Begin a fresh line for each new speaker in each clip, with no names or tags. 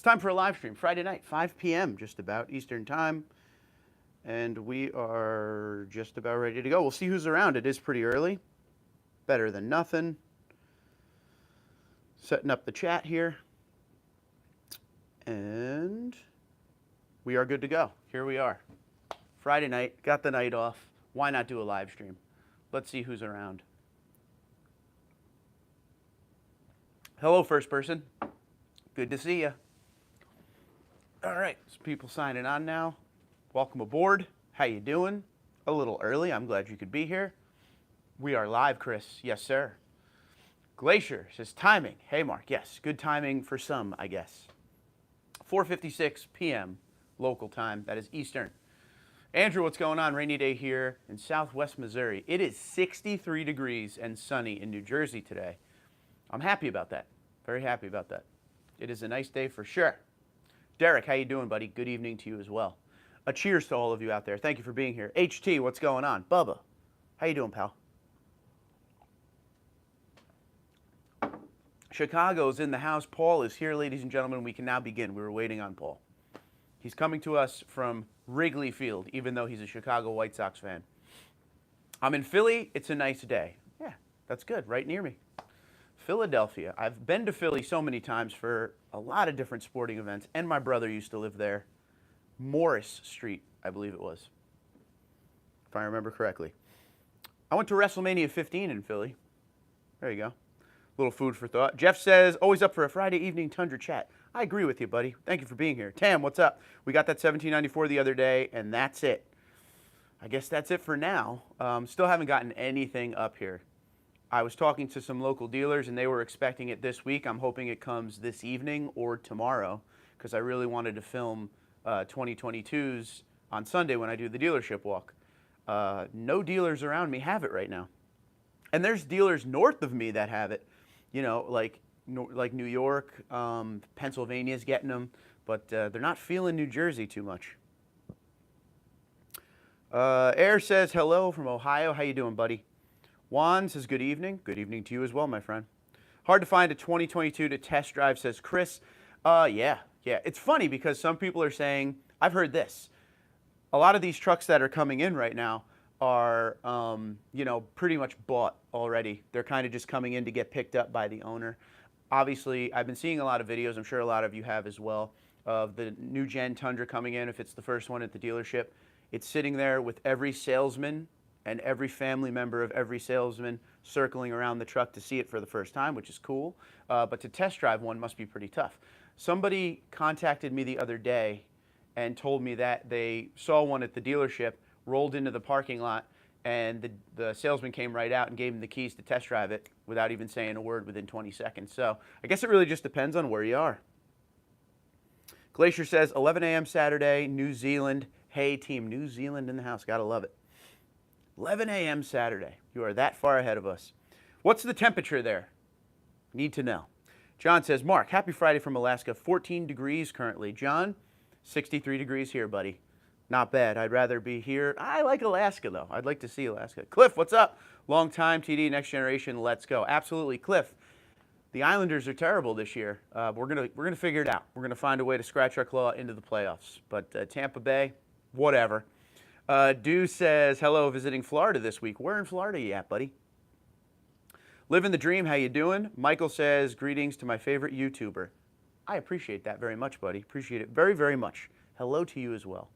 It's time for a live stream, Friday night, 5 p.m., just about Eastern Time. And we are just about ready to go. We'll see who's around. It is pretty early. Better than nothing. Setting up the chat here. And we are good to go. Here we are. Friday night, got the night off. Why not do a live stream? Let's see who's around. Hello, first person. Good to see you. All right, some people signing on now. Welcome aboard. How you doing? A little early. I'm glad you could be here. We are live, Chris. Yes, sir. Glacier says timing. Hey, Mark. Yes, good timing for some, I guess. 4:56 p.m. local time. That is Eastern. Andrew, what's going on? Rainy day here in southwest Missouri. It is 63 degrees and sunny in New Jersey today. I'm happy about that. Very happy about that. It is a nice day for sure. Derek, how you doing, buddy? Good evening to you as well. A cheers to all of you out there. Thank you for being here. HT, what's going on? Bubba, how you doing, pal? Chicago's in the house. Paul is here, ladies and gentlemen. We can now begin. We were waiting on Paul. He's coming to us from Wrigley Field, even though he's a Chicago White Sox fan. I'm in Philly. It's a nice day. Yeah, that's good. Right near me. Philadelphia. I've been to Philly so many times for a lot of different sporting events, and my brother used to live there. Morris Street, I believe it was, if I remember correctly. I went to WrestleMania 15 in Philly. There you go. Little food for thought. Jeff says, always up for a Friday evening Tundra chat. I agree with you, buddy. Thank you for being here. Tam, what's up? We got that 1794 the other day, and that's it. I guess that's it for now. Still haven't gotten anything up here. I was talking to some local dealers, and they were expecting it this week. I'm hoping it comes this evening or tomorrow, because I really wanted to film 2022s on Sunday when I do the dealership walk. No dealers around me have it right now. And there's dealers north of me that have it, you know, like New York, Pennsylvania's getting them, but they're not feeling New Jersey too much. Air says hello from Ohio. How you doing, buddy? Juan says good evening. Good evening to you as well, my friend. Hard to find a 2022 to test drive, says Chris. Yeah. It's funny because some people are saying, I've heard this. A lot of these trucks that are coming in right now are, you know, pretty much bought already. They're kind of just coming in to get picked up by the owner. Obviously, I've been seeing a lot of videos, I'm sure a lot of you have as well, of the new gen Tundra coming in. If it's the first one at the dealership, it's sitting there with every salesman and every family member of every salesman circling around the truck to see it for the first time, which is cool. But to test drive one must be pretty tough. Somebody contacted me the other day and told me that they saw one at the dealership, rolled into the parking lot, and the salesman came right out and gave him the keys to test drive it without even saying a word within 20 seconds. So I guess it really just depends on where you are. Glacier says 11 a.m. Saturday, New Zealand. Hey, team New Zealand in the house. Gotta love it. 11 a.m. Saturday. You are that far ahead of us. What's the temperature there? Need to know. John says, Mark, happy Friday from Alaska. 14 degrees currently. John, 63 degrees here, buddy. Not bad. I'd rather be here. I like Alaska, though. I'd like to see Alaska. Cliff, what's up? Long time, TD, next generation. Let's go. Absolutely, Cliff. The Islanders are terrible this year. We're gonna figure it out. We're gonna find a way to scratch our claw into the playoffs. But Tampa Bay, whatever. Dew says, hello, visiting Florida this week. Where in Florida you at, buddy? Living the dream, how you doing? Michael says, greetings to my favorite YouTuber. I appreciate that very much, buddy. Appreciate it very, very much. Hello to you as well.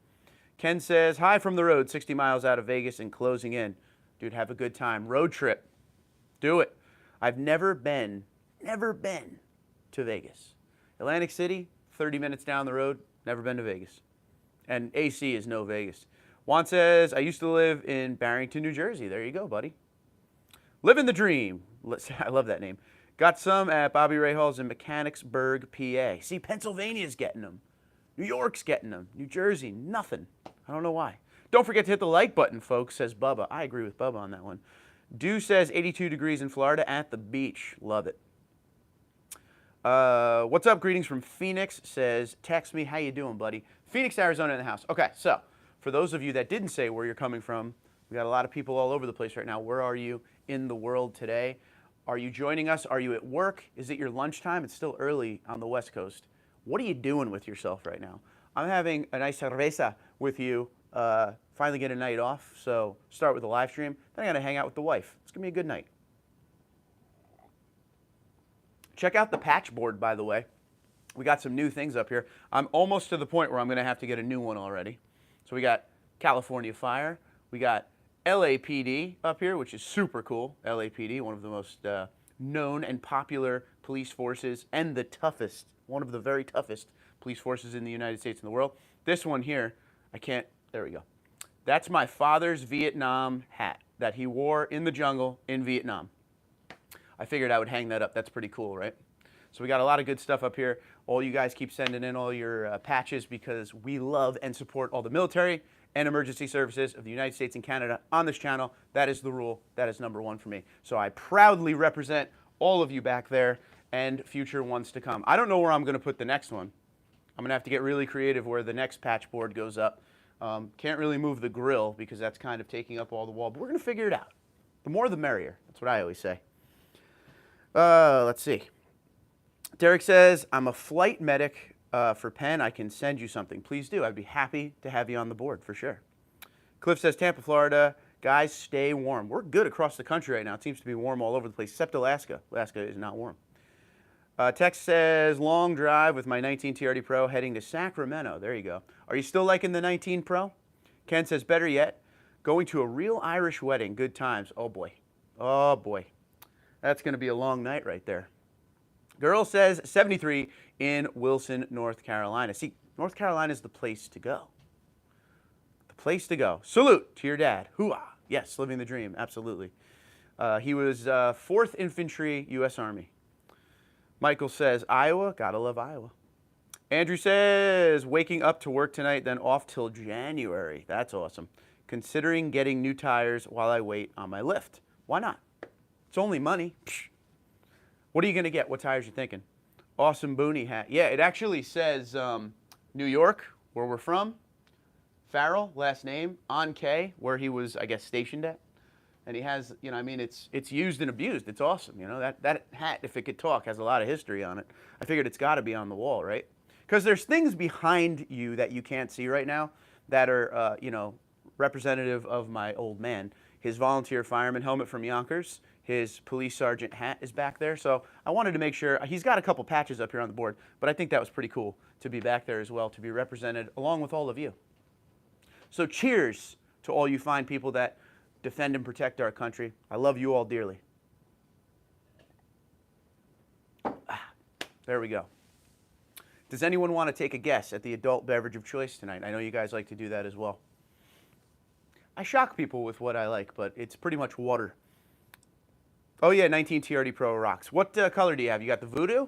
Ken says, hi from the road, 60 miles out of Vegas and closing in. Dude, have a good time. Road trip. Do it. I've never been to Vegas. Atlantic City, 30 minutes down the road, never been to Vegas. And AC is no Vegas. Juan says, I used to live in Barrington, New Jersey. There you go, buddy. Living the dream. I love that name. Got some at Bobby Rahall's in Mechanicsburg, PA. See, Pennsylvania's getting them. New York's getting them. New Jersey, nothing. I don't know why. Don't forget to hit the like button, folks, says Bubba. I agree with Bubba on that one. Dew says 82 degrees in Florida at the beach. Love it. What's up? Greetings from Phoenix, says, text me. How you doing, buddy? Phoenix, Arizona in the house. Okay, so for those of you that didn't say where you're coming from, we got a lot of people all over the place right now. Where are you in the world today? Are you joining us? Are you at work? Is it your lunchtime? It's still early on the West Coast. What are you doing with yourself right now? I'm having a nice cerveza with you. Finally get a night off, so start with a live stream. Then I gotta hang out with the wife. It's gonna be a good night. Check out the patch board, by the way. We got some new things up here. I'm almost to the point where I'm gonna have to get a new one already. So we got California Fire. We got LAPD up here, which is super cool. LAPD, one of the most known and popular police forces and the toughest, one of the very toughest police forces in the United States and the world. This one here, there we go. That's my father's Vietnam hat that he wore in the jungle in Vietnam. I figured I would hang that up. That's pretty cool, right? So we got a lot of good stuff up here. All you guys keep sending in all your patches because we love and support all the military and emergency services of the United States and Canada on this channel. That is the rule. That is number one for me. So I proudly represent all of you back there and future ones to come. I don't know where I'm going to put the next one. I'm going to have to get really creative where the next patch board goes up. Can't really move the grill because that's kind of taking up all the wall, but we're going to figure it out. The more the merrier. That's what I always say. Let's see. Derek says, I'm a flight medic for Penn. I can send you something. Please do. I'd be happy to have you on the board for sure. Cliff says, Tampa, Florida. Guys, stay warm. We're good across the country right now. It seems to be warm all over the place, except Alaska. Alaska is not warm. Tex says, long drive with my 19 TRD Pro heading to Sacramento. There you go. Are you still liking the 19 Pro? Ken says, better yet, going to a real Irish wedding. Good times. Oh, boy. Oh, boy. That's going to be a long night right there. Girl says 73 in Wilson, North Carolina. See, North Carolina is the place to go. The place to go. Salute to your dad. Hoo-ah. Yes, living the dream. Absolutely. He was 4th Infantry, U.S. Army. Michael says, Iowa. Gotta love Iowa. Andrew says, waking up to work tonight, then off till January. That's awesome. Considering getting new tires while I wait on my lift. Why not? It's only money. Psh. What are you going to get? What tires are you thinking? Awesome Boonie hat. Yeah, it actually says New York, where we're from. Farrell, last name. On K, where he was, I guess, stationed at. And he has, you know, I mean, it's used and abused. It's awesome, you know. That hat, if it could talk, has a lot of history on it. I figured it's got to be on the wall, right? Because there's things behind you that you can't see right now that are, you know, representative of my old man. His volunteer fireman helmet from Yonkers. His police sergeant hat is back there. So I wanted to make sure, he's got a couple patches up here on the board, but I think that was pretty cool to be back there as well, to be represented along with all of you. So cheers to all you fine people that defend and protect our country. I love you all dearly. There we go. Does anyone want to take a guess at the adult beverage of choice tonight? I know you guys like to do that as well. I shock people with what I like, but it's pretty much water. Oh yeah, 19 TRD Pro rocks. What color do you have? You got the Voodoo?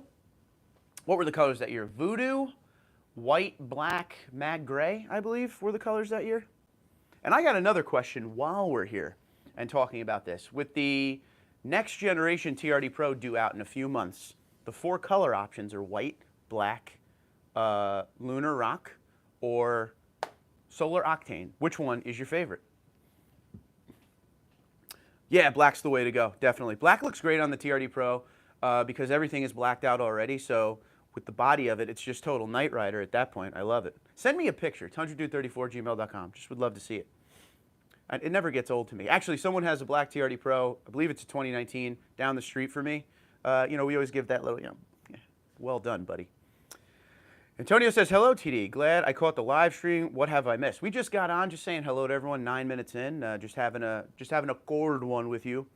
What were the colors that year? Voodoo, white, black, mag gray, I believe, were the colors that year. And I got another question while we're here and talking about this. With the next generation TRD Pro due out in a few months, the 4 color options are white, black, lunar rock, or solar octane. Which one is your favorite? Yeah, black's the way to go, definitely. Black looks great on the TRD Pro because everything is blacked out already, so with the body of it, it's just total Knight Rider at that point. I love it. Send me a picture, TundraDude34@gmail.com. Just would love to see it. And it never gets old to me. Actually, someone has a black TRD Pro, I believe it's a 2019, down the street for me. You know, we always give that little, you know, yeah, well done, buddy. Antonio says, hello, TD. Glad I caught the live stream. What have I missed? We just got on, just saying hello to everyone, 9 minutes in. Just having a cold one with you.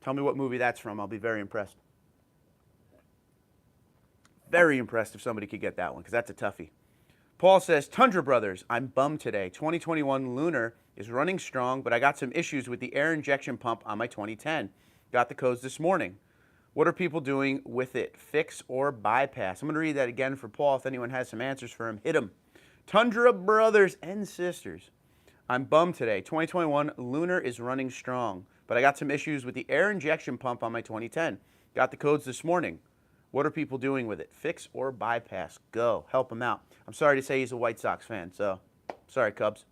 Tell me what movie that's from. I'll be very impressed. Very impressed if somebody could get that one, because that's a toughie. Paul says, Tundra Brothers, I'm bummed today. 2021 Lunar is running strong, but I got some issues with the air injection pump on my 2010. Got the codes this morning. What are people doing with it? Fix or bypass? I'm going to read that again for Paul. If anyone has some answers for him, hit him. Tundra brothers and sisters. I'm bummed today. 2021 Lunar is running strong, but I got some issues with the air injection pump on my 2010. Got the codes this morning. What are people doing with it? Fix or bypass? Go. Help him out. I'm sorry to say he's a White Sox fan, so sorry, Cubs.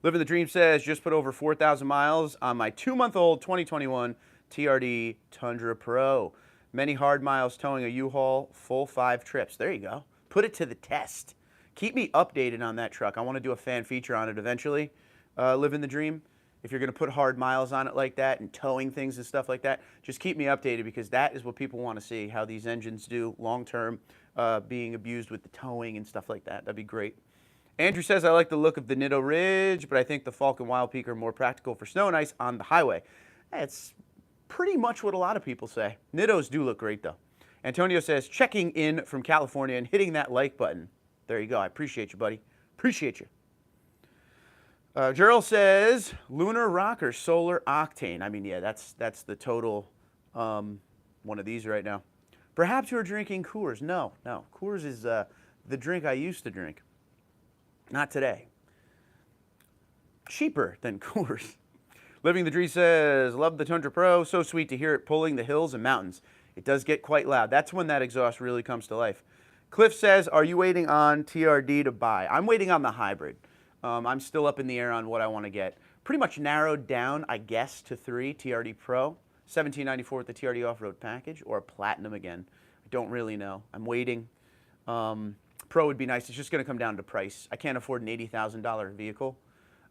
Living the Dream says, just put over 4,000 miles on my 2-month-old 2021 TRD Tundra Pro. Many hard miles towing a U-Haul, full 5 trips. There you go. Put it to the test. Keep me updated on that truck. I want to do a fan feature on it eventually. Living the dream. If you're going to put hard miles on it like that and towing things and stuff like that, just keep me updated because that is what people want to see, how these engines do long-term, being abused with the towing and stuff like that. That'd be great. Andrew says, I like the look of the Nitto Ridge, but I think the Falcon Wild Peak are more practical for snow and ice on the highway. It's pretty much what a lot of people say. Nittos do look great, though. Antonio says, checking in from California and hitting that like button. There you go. I appreciate you, buddy. Appreciate you. Gerald says, Lunar Rocker Solar Octane. I mean, yeah, that's the total one of these right now. Perhaps you're drinking Coors. No. Coors is the drink I used to drink. Not today. Cheaper than Coors. Living the Dream says, love the Tundra Pro. So sweet to hear it pulling the hills and mountains. It does get quite loud. That's when that exhaust really comes to life. Cliff says, are you waiting on TRD to buy? I'm waiting on the hybrid. I'm still up in the air on what I want to get. Pretty much narrowed down, I guess, to 3 TRD Pro, $17.94 with the TRD off-road package, or a Platinum again. I don't really know. I'm waiting. Pro would be nice. It's just going to come down to price. I can't afford an $80,000 vehicle.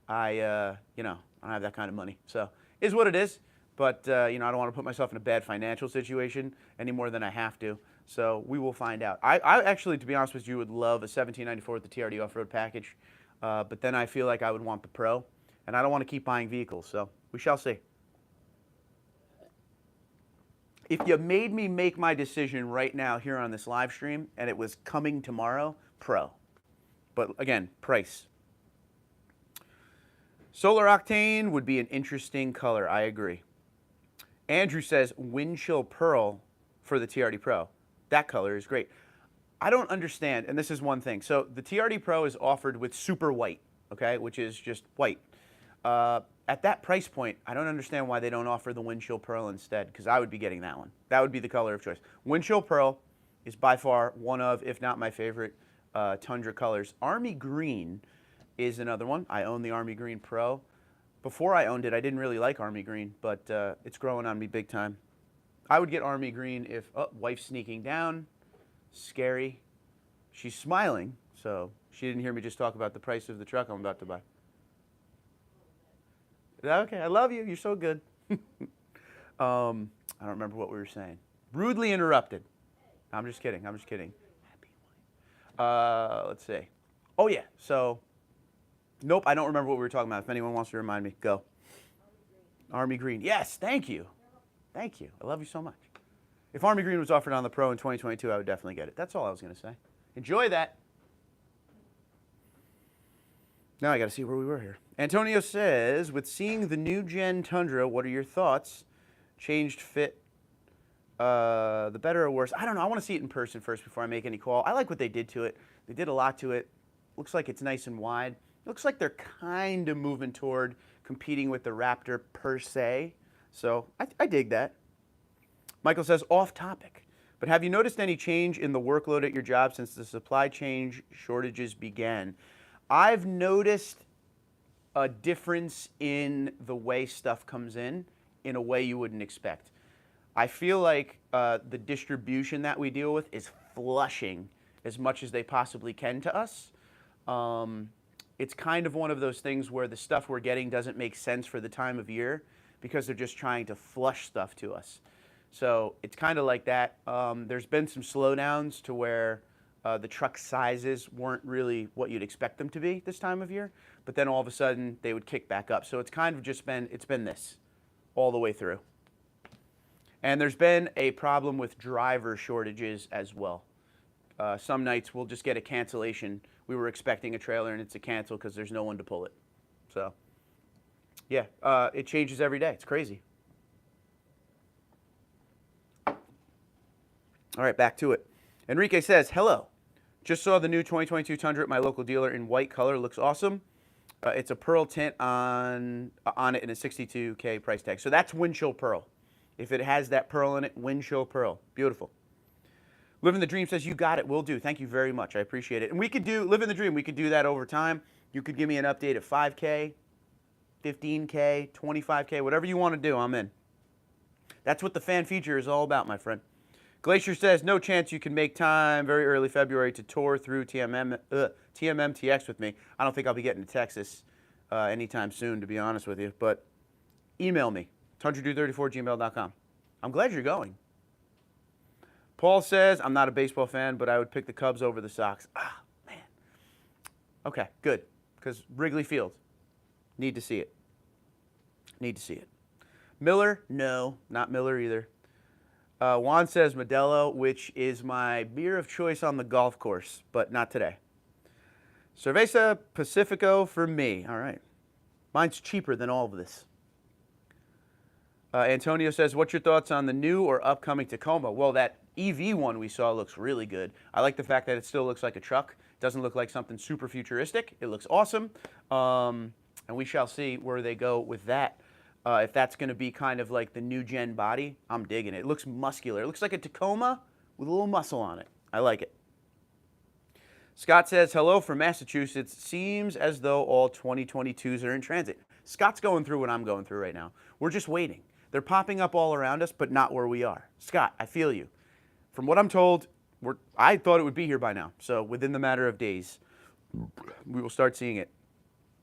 I don't have that kind of money. So, is what it is. But, I don't want to put myself in a bad financial situation any more than I have to. So, we will find out. I actually, to be honest with you, would love a $17.94 with the TRD off-road package. But then I feel like I would want the Pro. And I don't want to keep buying vehicles. So, we shall see. If you made me make my decision right now here on this live stream and it was coming tomorrow, Pro. But again, price. Solar Octane would be an interesting color. I agree. Andrew says wind chill pearl for the TRD Pro. That color is great. I don't understand, and this is one thing. So the TRD Pro is offered with super white, okay, which is just white. At that price point, I don't understand why they don't offer the wind chill pearl instead, because I would be getting that one. That would be the color of choice. Wind chill pearl is by far one of, if not my favorite, Tundra colors. Army green is another one. I own the Army Green Pro. Before I owned it, I didn't really like Army Green, but it's growing on me big time. I would get Army Green if, wife's sneaking down, scary. She's smiling, so she didn't hear me just talk about the price of the truck I'm about to buy. Okay, I love you. You're so good. I don't remember what we were saying. Rudely interrupted. I'm just kidding. Happy wife. Let's see. Oh, yeah. So, nope, I don't remember what we were talking about. If anyone wants to remind me, go. Army Green. Yes, thank you. Thank you. I love you so much. If Army Green was offered on the Pro in 2022, I would definitely get it. That's all I was going to say. Enjoy that. Now I got to see where we were here. Antonio says, with seeing the new gen Tundra, what are your thoughts? Changed fit, the better or worse? I don't know. I want to see it in person first before I make any call. I like what they did to it. They did a lot to it. Looks like it's nice and wide. Looks like they're kind of moving toward competing with the Raptor per se. So I dig that. Michael says, off topic, but have you noticed any change in the workload at your job since the supply chain shortages began? I've noticed a difference in the way stuff comes in a way you wouldn't expect. I feel like the distribution that we deal with is flushing as much as they possibly can to us. It's kind of one of those things where the stuff we're getting doesn't make sense for the time of year because they're just trying to flush stuff to us. So it's kind of like that. There's been some slowdowns to where the truck sizes weren't really what you'd expect them to be this time of year, but then all of a sudden they would kick back up. So it's kind of just been, it's been this all the way through. And there's been a problem with driver shortages as well. Some nights we'll just get a cancellation. We were expecting a trailer and it's a cancel because there's no one to pull it. So yeah, it changes every day. It's crazy. All right, back to it. Enrique says, hello. Just saw the new 2022 Tundra at my local dealer in white color. Looks awesome. It's a pearl tint on it and a $62K price tag. So that's wind chill pearl. If it has that pearl in it, wind chill pearl. Beautiful. Living the Dream says, you got it. Will do. Thank you very much. I appreciate it. And we could do, Living the Dream, we could do that over time. You could give me an update at 5K, 15K, 25K, whatever you want to do, I'm in. That's what the fan feature is all about, my friend. Glacier says, no chance you can make time very early February to tour through TMMTX with me. I don't think I'll be getting to Texas anytime soon, to be honest with you. But email me, TundraDude34@gmail.com. I'm glad you're going. Paul says, I'm not a baseball fan, but I would pick the Cubs over the Sox. Ah, man. Okay, good. Because Wrigley Field. Need to see it. Need to see it. Miller? No, not Miller either. Juan says Modelo, which is my beer of choice on the golf course, but not today. Cerveza Pacifico for me. All right. Mine's cheaper than all of this. Antonio says, what's your thoughts on the new or upcoming Tacoma? Well, that EV one we saw looks really good. I like the fact that it still looks like a truck. It doesn't look like something super futuristic. It looks awesome. And we shall see where they go with that. If that's going to be kind of like the new gen body, I'm digging it. It looks muscular. It looks like a Tacoma with a little muscle on it. I like it. Scott says, hello from Massachusetts. Seems as though all 2022s are in transit. Scott's going through what I'm going through right now. We're just waiting. They're popping up all around us, but not where we are. Scott, I feel you. From what I'm told, I thought it would be here by now. So within the matter of days, we will start seeing it.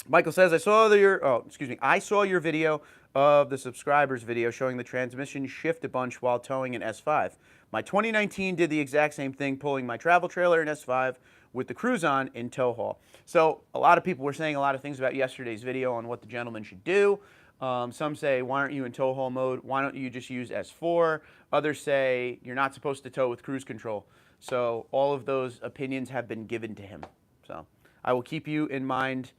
Michael says, I saw your video of the subscribers video showing the transmission shift a bunch while towing an S5. My 2019 did the exact same thing, pulling my travel trailer in S5 with the cruise on in tow haul. So a lot of people were saying a lot of things about yesterday's video on what the gentleman should do. Some say, why aren't you in tow haul mode? Why don't you just use S4? Others say, you're not supposed to tow with cruise control. So all of those opinions have been given to him. So I will keep you in mind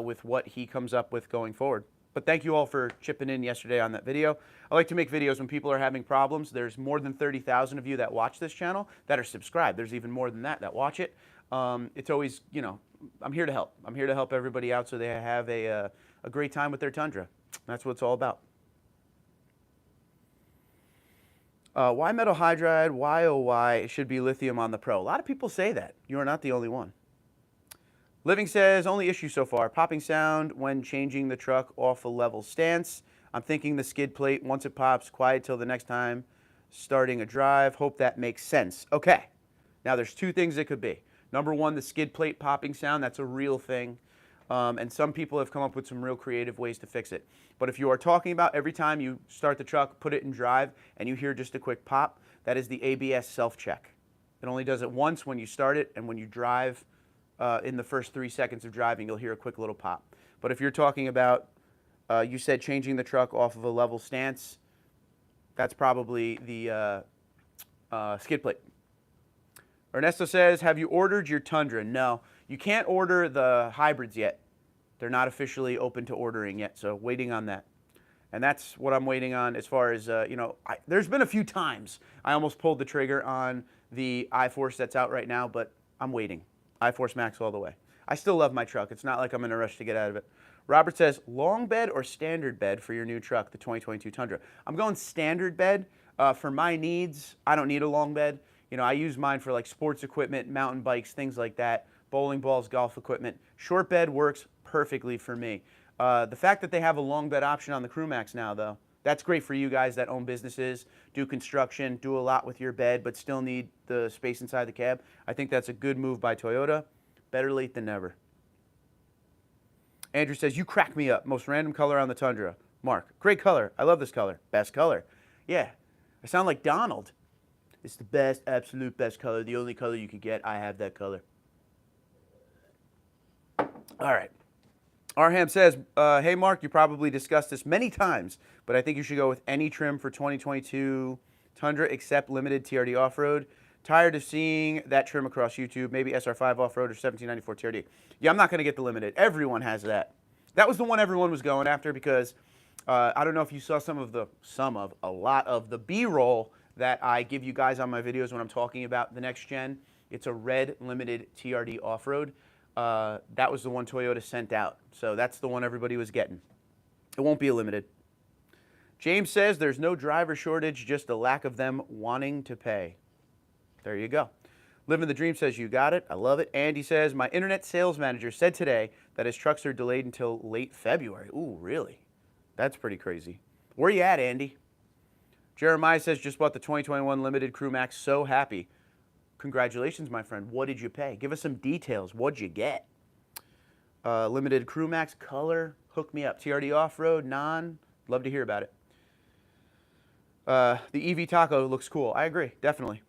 with what he comes up with going forward. But thank you all for chipping in yesterday on that video. I like to make videos when people are having problems. There's more than 30,000 of you that watch this channel that are subscribed. There's even more than that watch it. It's always, you know, I'm here to help. I'm here to help everybody out so they have a great time with their Tundra. That's what it's all about. Why metal hydride? Why, oh why, it should be lithium on the Pro? A lot of people say that. You are not the only one. Living says, only issue so far, popping sound when changing the truck off a level stance. I'm thinking the skid plate, once it pops, quiet till the next time, starting a drive. Hope that makes sense. Okay, now there's two things it could be. Number one, the skid plate popping sound, that's a real thing. And some people have come up with some real creative ways to fix it. But if you are talking about every time you start the truck, put it in drive, and you hear just a quick pop, that is the ABS self-check. It only does it once when you start it, and when you drive, in the first 3 seconds of driving, you'll hear a quick little pop. But if you're talking about, you said changing the truck off of a level stance, that's probably the skid plate. Ernesto says, have you ordered your Tundra? No, you can't order the hybrids yet. They're not officially open to ordering yet, so waiting on that. And that's what I'm waiting on as far as, you know, there's been a few times I almost pulled the trigger on the iForce that's out right now, but I'm waiting. iForce Max all the way. I still love my truck. It's not like I'm in a rush to get out of it. Robert says, long bed or standard bed for your new truck, the 2022 Tundra? I'm going standard bed. For my needs, I don't need a long bed. You know, I use mine for like sports equipment, mountain bikes, things like that, bowling balls, golf equipment. Short bed works perfectly for me. The fact that they have a long bed option on the CrewMax now, though, that's great for you guys that own businesses, do construction, do a lot with your bed, but still need the space inside the cab. I think that's a good move by Toyota. Better late than never. Andrew says, you crack me up. Most random color on the Tundra. Mark, great color. I love this color. Best color. Yeah, I sound like Donald. It's the best, absolute best color. The only color you could get. I have that color. All right. Arham says, hey, Mark, you probably discussed this many times, but I think you should go with any trim for 2022 Tundra except limited TRD off-road. Tired of seeing that trim across YouTube, maybe SR5 off-road or 1794 TRD. Yeah, I'm not going to get the limited. Everyone has that. That was the one everyone was going after because I don't know if you saw a lot of the B-roll that I give you guys on my videos when I'm talking about the next gen. It's a red limited TRD off-road. That was the one Toyota sent out. So that's the one everybody was getting. It won't be a limited. James says there's no driver shortage, just a lack of them wanting to pay. There you go. Living the Dream says you got it. I love it. Andy says my internet sales manager said today that his trucks are delayed until late February. Ooh, really? That's pretty crazy. Where you at, Andy? Jeremiah says, just bought the 2021 Limited Crew Max. So happy. Congratulations, my friend. What did you pay? Give us some details. What'd you get? Limited Crew Max, color, hook me up. TRD off-road, non, love to hear about it. The EV Taco looks cool. I agree, definitely.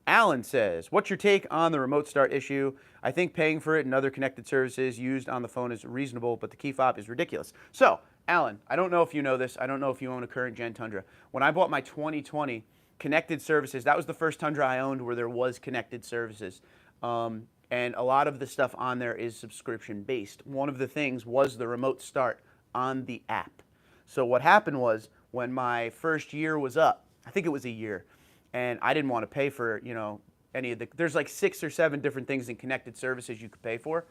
Alan says, what's your take on the remote start issue? I think paying for it and other connected services used on the phone is reasonable, but the key fob is ridiculous. So, Alan, I don't know if you know this. I don't know if you own a current gen Tundra. When I bought my 2020 connected services, that was the first Tundra I owned where there was connected services. And a lot of the stuff on there is subscription based. One of the things was the remote start on the app. So what happened was when my first year was up, I think it was a year, and I didn't want to pay for, you know, any of the, there's like 6 or 7 different things in connected services you could pay for.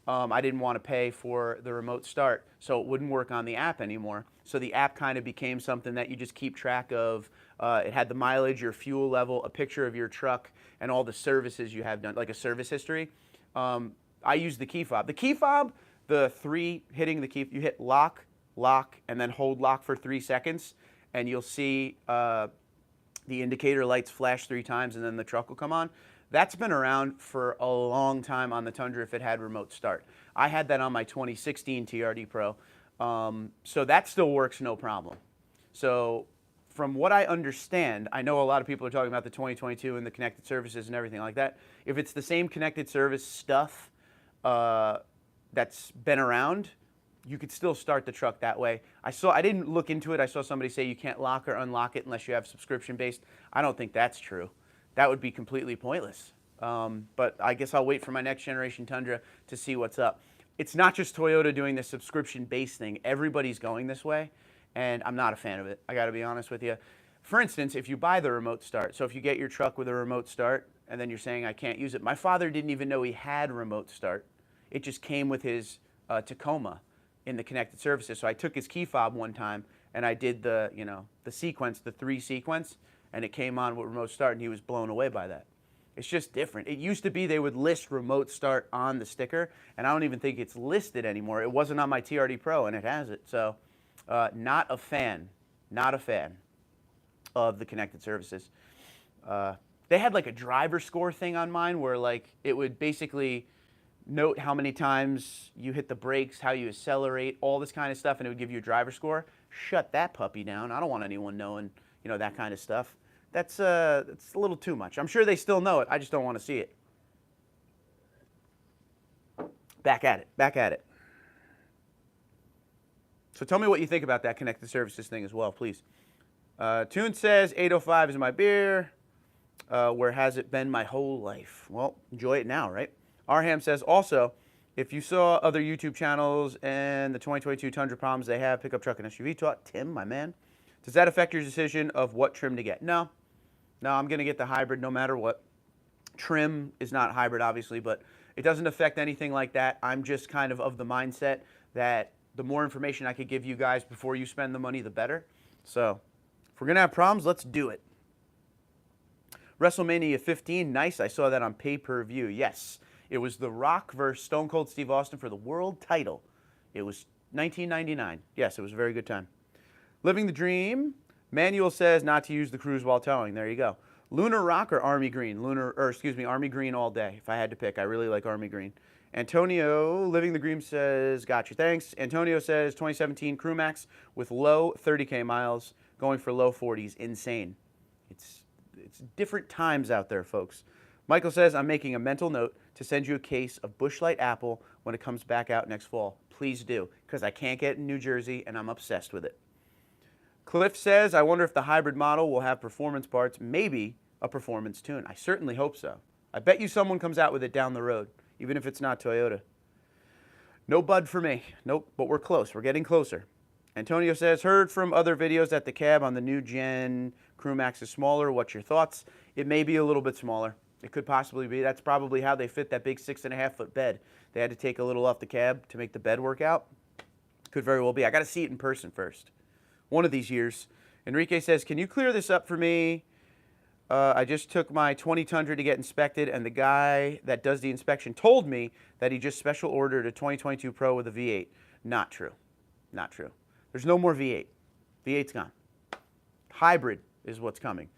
I didn't want to pay for the remote start, so it wouldn't work on the app anymore. So the app kind of became something that you just keep track of. It had the mileage, your fuel level, a picture of your truck, and all the services you have done, like a service history. I used the key fob. The key fob, the 3 hitting the key, you hit lock, lock, and then hold lock for 3 seconds, and you'll see the indicator lights flash 3 times, and then the truck will come on. That's been around for a long time on the Tundra if it had remote start. I had that on my 2016 TRD Pro, so that still works no problem. So from what I understand, I know a lot of people are talking about the 2022 and the connected services and everything like that. If it's the same connected service stuff that's been around, you could still start the truck that way. I didn't look into it. I saw somebody say you can't lock or unlock it unless you have subscription based. I don't think that's true. That would be completely pointless. But I guess I'll wait for my next generation Tundra to see what's up. It's not just Toyota doing this subscription-based thing. Everybody's going this way, and I'm not a fan of it. I got to be honest with you. For instance, if you buy the remote start, so if you get your truck with a remote start, and then you're saying I can't use it. My father didn't even know he had remote start. It just came with his Tacoma in the connected services. So I took his key fob one time, and I did the, you know, the sequence, the 3 sequence, and it came on with remote start, and he was blown away by that. It's just different. It used to be they would list remote start on the sticker, and I don't even think it's listed anymore. It wasn't on my TRD Pro, and it has it. So not a fan of the connected services. They had like a driver score thing on mine where like it would basically note how many times you hit the brakes, how you accelerate, all this kind of stuff, and it would give you a driver score. Shut that puppy down. I don't want anyone knowing, you know, that kind of stuff. That's it's a little too much. I'm sure they still know it. I just don't want to see it. Back at it. So tell me what you think about that connected services thing as well, please. Tune says 805 is my beer. Where has it been my whole life? Well, enjoy it now, right? Arham says also, if you saw other YouTube channels and the 2022 Tundra problems they have, pickup truck and SUV taught, Tim, my man, does that affect your decision of what trim to get? No, I'm going to get the hybrid no matter what. Trim is not hybrid, obviously, but it doesn't affect anything like that. I'm just kind of the mindset that the more information I could give you guys before you spend the money, the better. So if we're going to have problems, let's do it. WrestleMania 15, nice. I saw that on pay-per-view. Yes, it was The Rock versus Stone Cold Steve Austin for the world title. It was 1999. Yes, it was a very good time. Living the Dream. Manuel says not to use the cruise while towing. There you go. Lunar Rock or Army Green? Army Green all day. If I had to pick, I really like Army Green. Antonio, Living the Dream says, gotcha, thanks. Antonio says 2017 Crew Max with low 30K miles, going for low 40s. Insane. It's different times out there, folks. Michael says, I'm making a mental note to send you a case of Busch Light Apple when it comes back out next fall. Please do, because I can't get it in New Jersey, and I'm obsessed with it. Cliff says, I wonder if the hybrid model will have performance parts, maybe a performance tune. I certainly hope so. I bet you someone comes out with it down the road, even if it's not Toyota. No bud for me. Nope, but we're close. We're getting closer. Antonio says, heard from other videos that the cab on the new gen Crew Max is smaller. What's your thoughts? It may be a little bit smaller. It could possibly be. That's probably how they fit that big 6.5-foot bed. They had to take a little off the cab to make the bed work out. Could very well be. I got to see it in person first. One of these years. Enrique says, can you clear this up for me? I just took my 20 Tundra to get inspected, and the guy that does the inspection told me that he just special ordered a 2022 Pro with a V8. Not true. Not true. There's no more V8. V8's gone. Hybrid is what's coming.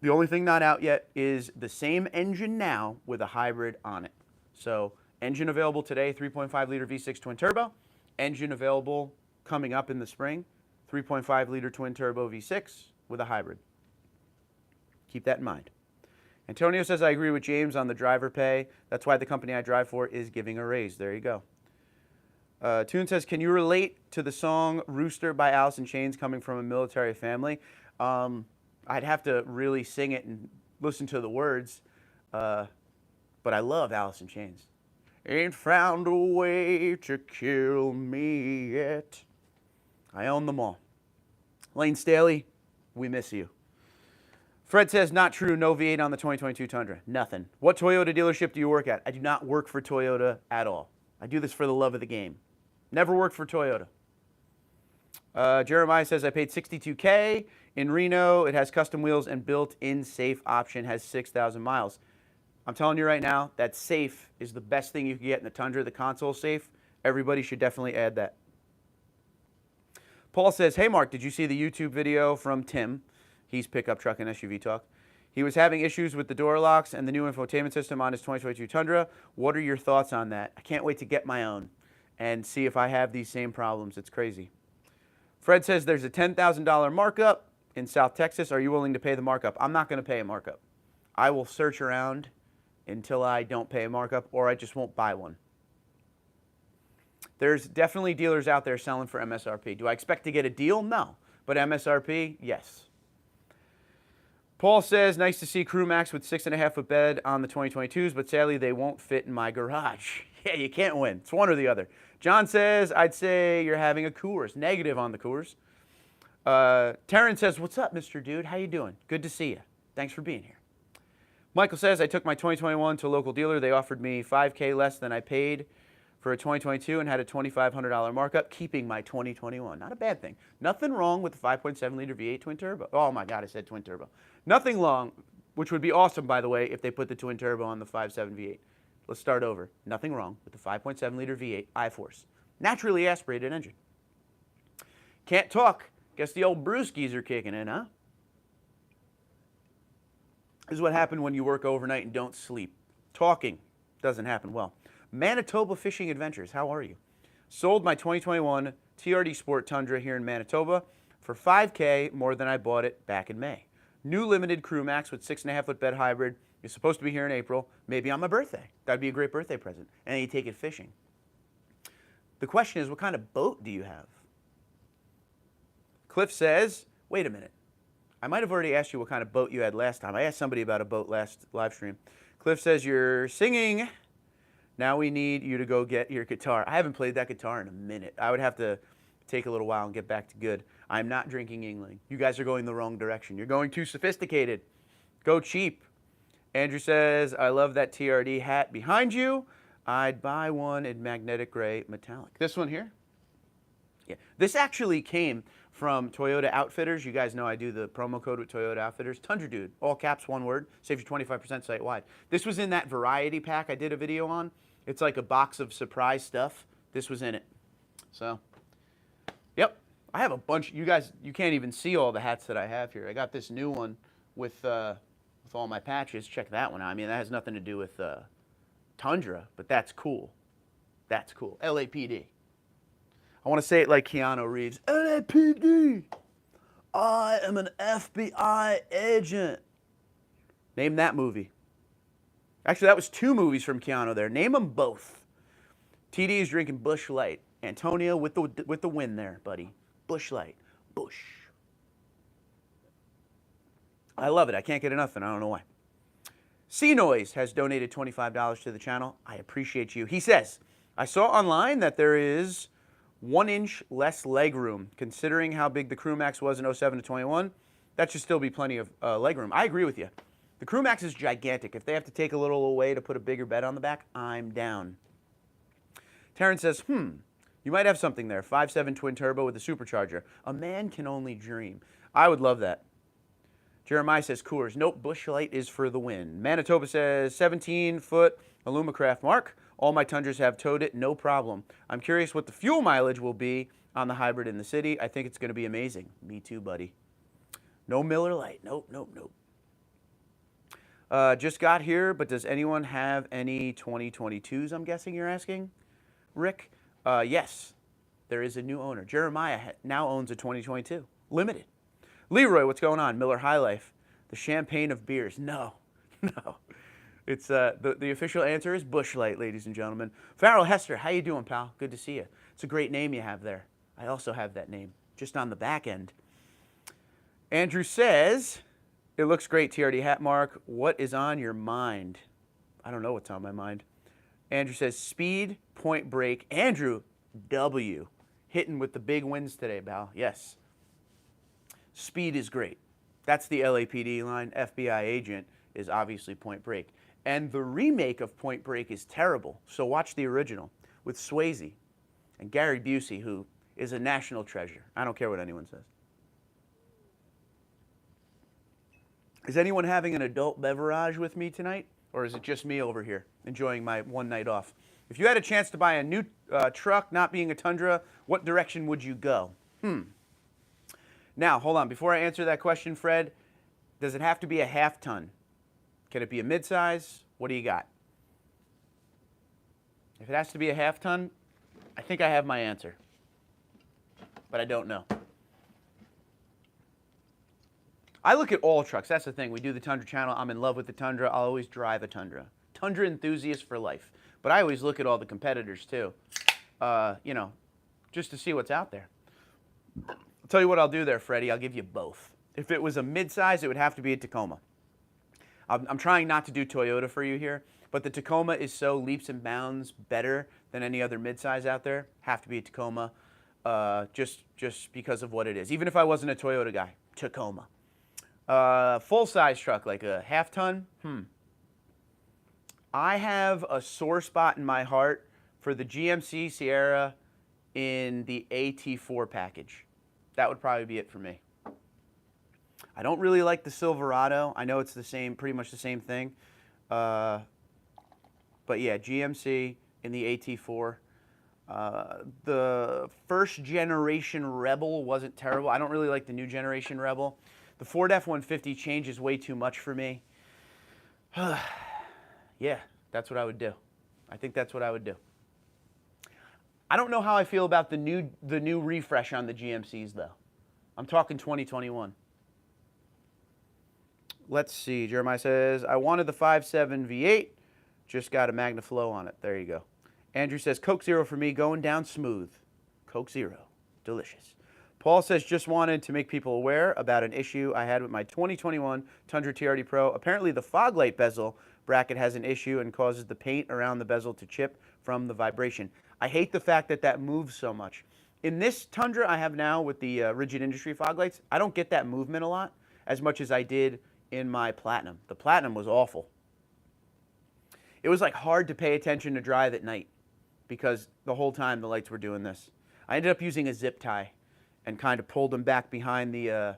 The only thing not out yet is the same engine now with a hybrid on it. So engine available today, 3.5 liter V6 twin turbo. Engine available coming up in the spring, 3.5 liter twin turbo V6 with a hybrid. Keep that in mind. Antonio says, I agree with James on the driver pay. That's why the company I drive for is giving a raise. There you go. Toon says, can you relate to the song Rooster by Alice in Chains coming from a military family? I'd have to really sing it and listen to the words, but I love Alice in Chains. Ain't found a way to kill me yet. I own them all. Lane Staley, we miss you. Fred says, not true, no V8 on the 2022 Tundra. Nothing. What Toyota dealership do you work at? I do not work for Toyota at all. I do this for the love of the game. Never worked for Toyota. Jeremiah says, I paid $62K in Rhino. It has custom wheels and built-in safe option, has 6,000 miles. I'm telling you right now, that safe is the best thing you can get in the Tundra, the console safe. Everybody should definitely add that. Paul says, hey, Mark, did you see the YouTube video from Tim? He's Pickup Truck and SUV Talk. He was having issues with the door locks and the new infotainment system on his 2022 Tundra. What are your thoughts on that? I can't wait to get my own and see if I have these same problems. It's crazy. Fred says there's a $10,000 markup in South Texas. Are you willing to pay the markup? I'm not going to pay a markup. I will search around until I don't pay a markup, or I just won't buy one. There's definitely dealers out there selling for MSRP. Do I expect to get a deal? No. But MSRP, yes. Paul says, nice to see Crew Max with 6.5-foot bed on the 2022s, but sadly they won't fit in my garage. Yeah, you can't win. It's one or the other. John says, I'd say you're having a Coors. Negative on the Coors. Taryn says, what's up, Mr. Dude? How you doing? Good to see you. Thanks for being here. Michael says, I took my 2021 to a local dealer. They offered me $5K less than I paid for a 2022 and had a $2,500 markup, keeping my 2021. Not a bad thing. Nothing wrong with the 5.7-liter V8 twin turbo. Oh, my God, I said twin turbo. Nothing wrong, which would be awesome, by the way, if they put the twin turbo on the 5.7 V8. Let's start over. Nothing wrong with the 5.7-liter V8 I-Force. Naturally aspirated engine. Can't talk. Guess the old brewskis are kicking in, huh? This is what happened when you work overnight and don't sleep. Talking doesn't happen well. Manitoba Fishing Adventures, how are you? Sold my 2021 TRD Sport Tundra here in Manitoba for $5K more than I bought it back in May. New limited Crew Max with 6.5-foot bed hybrid. It's supposed to be here in April, maybe on my birthday. That'd be a great birthday present. And then you take it fishing. The question is, what kind of boat do you have? Cliff says, wait a minute. I might have already asked you what kind of boat you had last time. I asked somebody about a boat last live stream. Cliff says, you're singing. Now we need you to go get your guitar. I haven't played that guitar in a minute. I would have to take a little while and get back to good. I'm not drinking Yingling. You guys are going the wrong direction. You're going too sophisticated. Go cheap. Andrew says, I love that TRD hat behind you. I'd buy one in magnetic gray metallic. This one here? Yeah. This actually came from Toyota Outfitters. You guys know I do the promo code with Toyota Outfitters. TundraDude, all caps, one word, saves you 25% site-wide. This was in that variety pack I did a video on. It's like a box of surprise stuff. This was in it. So, yep. I have a bunch. You guys, you can't even see all the hats that I have here. I got this new one with all my patches. Check that one out. I mean, that has nothing to do with Tundra, but that's cool. That's cool. LAPD. I want to say it like Keanu Reeves. LAPD. I am an FBI agent. Name that movie. Actually, that was 2 movies from Keanu there. Name them both. TD is drinking Busch Light. Antonio with the win there, buddy. Busch Light. Busch. I love it. I can't get enough, and I don't know why. Sea Noise has donated $25 to the channel. I appreciate you. He says, I saw online that there is 1 inch less leg room. Considering how big the Crew Max was in 07 to 21, that should still be plenty of leg room. I agree with you. The Crew Max is gigantic. If they have to take a little away to put a bigger bed on the back, I'm down. Terrence says, you might have something there. 5.7 twin turbo with a supercharger. A man can only dream. I would love that. Jeremiah says, Coors. Nope, Busch Light is for the win. Manitoba says, 17-foot Alumacraft Mark. All my Tundras have towed it, no problem. I'm curious what the fuel mileage will be on the hybrid in the city. I think it's going to be amazing. Me too, buddy. No Miller Lite. Nope, nope, nope. Just got here, but does anyone have any 2022s, I'm guessing you're asking, Rick? Yes, there is a new owner. Jeremiah now owns a 2022. Limited. Leroy, what's going on? Miller High Life. The champagne of beers. No, no. It's the official answer is Busch Light, ladies and gentlemen. Farrell Hester, how you doing, pal? Good to see you. It's a great name you have there. I also have that name, just on the back end. Andrew says, it looks great, TRD hat mark. What is on your mind? I don't know what's on my mind. Andrew says, speed, point break. Andrew, W. Hitting with the big wins today, pal. Yes. Speed is great. That's the LAPD line. FBI agent is obviously Point Break. And the remake of Point Break is terrible. So watch the original with Swayze and Gary Busey, who is a national treasure. I don't care what anyone says. Is anyone having an adult beverage with me tonight? Or is it just me over here enjoying my one night off? If you had a chance to buy a new truck, not being a Tundra, what direction would you go? Now, hold on. Before I answer that question, Fred, does it have to be a half ton? Can it be a midsize? What do you got? If it has to be a half ton, I think I have my answer. But I don't know. I look at all trucks. That's the thing. We do the Tundra channel. I'm in love with the Tundra. I'll always drive a Tundra. Tundra enthusiast for life. But I always look at all the competitors too. You know, just to see what's out there. I'll tell you what I'll do there, Freddie. I'll give you both. If it was a midsize, it would have to be a Tacoma. I'm trying not to do Toyota for you here, but the Tacoma is so leaps and bounds better than any other midsize out there. Have to be a Tacoma, just because of what it is. Even if I wasn't a Toyota guy, Tacoma. Full-size truck, like a half-ton. I have a sore spot in my heart for the GMC Sierra in the AT4 package. That would probably be it for me. I don't really like the Silverado. I know it's the same, pretty much the same thing. But yeah, GMC in the AT4. The first generation Rebel wasn't terrible. I don't really like the new generation Rebel. The Ford F-150 changes way too much for me. Yeah, that's what I would do. I think that's what I would do. I don't know how I feel about the new refresh on the GMCs, though. I'm talking 2021. Let's see. Jeremiah says, I wanted the 5.7 V8. Just got a Magna Flow on it. There you go. Andrew says, Coke Zero for me, going down smooth. Coke Zero. Delicious. Paul says, just wanted to make people aware about an issue I had with my 2021 Tundra TRD Pro. Apparently, the fog light bezel bracket has an issue and causes the paint around the bezel to chip from the vibration. I hate the fact that that moves so much. In this Tundra I have now with the Rigid Industry fog lights, I don't get that movement a lot as much as I did in my Platinum. The Platinum was awful. It was like hard to pay attention to drive at night because the whole time the lights were doing this. I ended up using a zip tie and kind of pulled them back behind the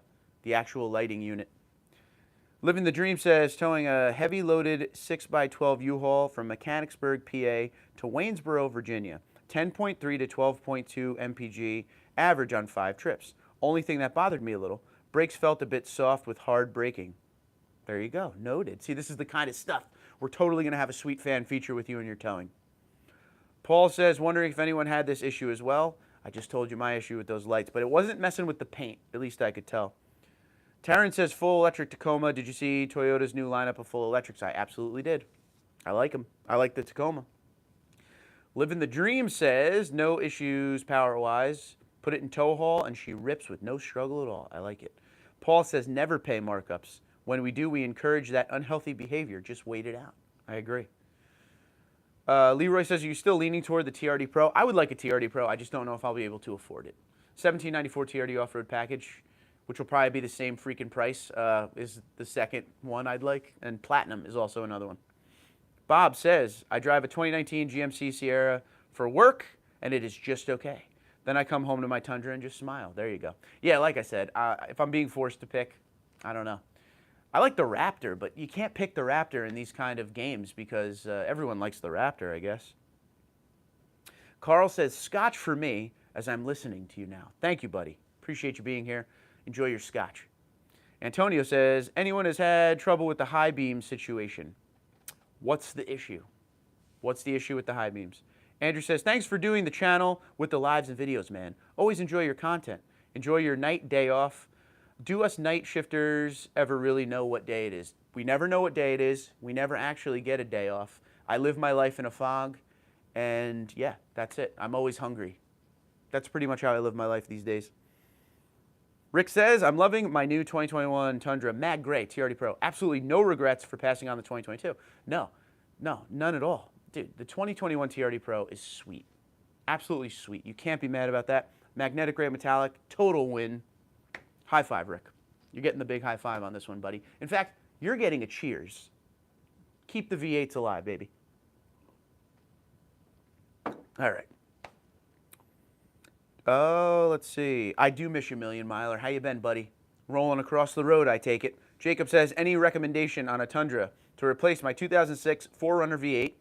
actual lighting unit. Living the Dream says, towing a heavy loaded 6x12 U-Haul from Mechanicsburg, PA to Waynesboro, Virginia. 10.3 to 12.2 mpg average on 5 trips. Only thing that bothered me a little, brakes felt a bit soft with hard braking. There you go, noted. See, this is the kind of stuff we're totally going to have a Sweet Fan feature with you in your towing. Paul says, wondering if anyone had this issue as well. I just told you my issue with those lights, but it wasn't messing with the paint, at least I could tell. Taryn says, full electric Tacoma. Did you see Toyota's new lineup of full electrics? I absolutely did. I like them. I like the Tacoma. Living the Dream says, no issues power-wise. Put it in tow haul, and she rips with no struggle at all. I like it. Paul says, never pay markups. When we do, we encourage that unhealthy behavior. Just wait it out. I agree. Leroy says, are you still leaning toward the TRD Pro? I would like a TRD Pro. I just don't know if I'll be able to afford it. $17.94 TRD off-road package, which will probably be the same freaking price, is the second one I'd like. And Platinum is also another one. Bob says, I drive a 2019 GMC Sierra for work, and it is just okay. Then I come home to my Tundra and just smile. There you go. Yeah, like I said, if I'm being forced to pick, I don't know. I like the Raptor, but you can't pick the Raptor in these kind of games because everyone likes the Raptor, I guess. Carl says, Scotch for me as I'm listening to you now. Thank you, buddy. Appreciate you being here. Enjoy your Scotch. Antonio says, anyone has had trouble with the high beam situation? What's the issue? What's the issue with the high beams? Andrew says, thanks for doing the channel with the lives and videos, man. Always enjoy your content. Enjoy your night day off. Do us night shifters ever really know what day it is? We never know what day it is. We never actually get a day off. I live my life in a fog, and yeah, that's it. I'm always hungry. That's pretty much how I live my life these days. Rick says, I'm loving my new 2021 Tundra Mag Gray TRD Pro. Absolutely no regrets for passing on the 2022. No, none at all. Dude, the 2021 TRD Pro is sweet. Absolutely sweet. You can't be mad about that. Magnetic gray metallic, total win. High five, Rick. You're getting the big high five on this one, buddy. In fact, you're getting a cheers. Keep the V8s alive, baby. All right. Oh, let's see. I do miss you, Million Miler. How you been, buddy? Rolling across the road, I take it. Jacob says, any recommendation on a Tundra to replace my 2006 4Runner V8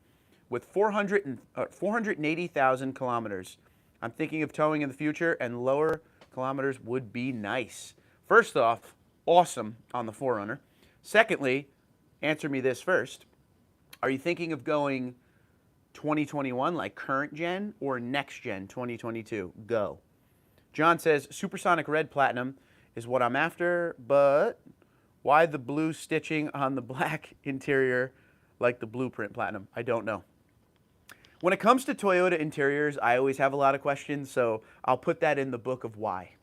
with 480,000 kilometers? I'm thinking of towing in the future, and lower kilometers would be nice. First off, awesome on the 4Runner. Secondly, answer me this first. Are you thinking of going 2021, like current gen, or next gen 2022? Go. John says, Supersonic Red Platinum is what I'm after, but why the blue stitching on the black interior like the Blueprint Platinum? I don't know. When it comes to Toyota interiors, I always have a lot of questions, so I'll put that in the book of why.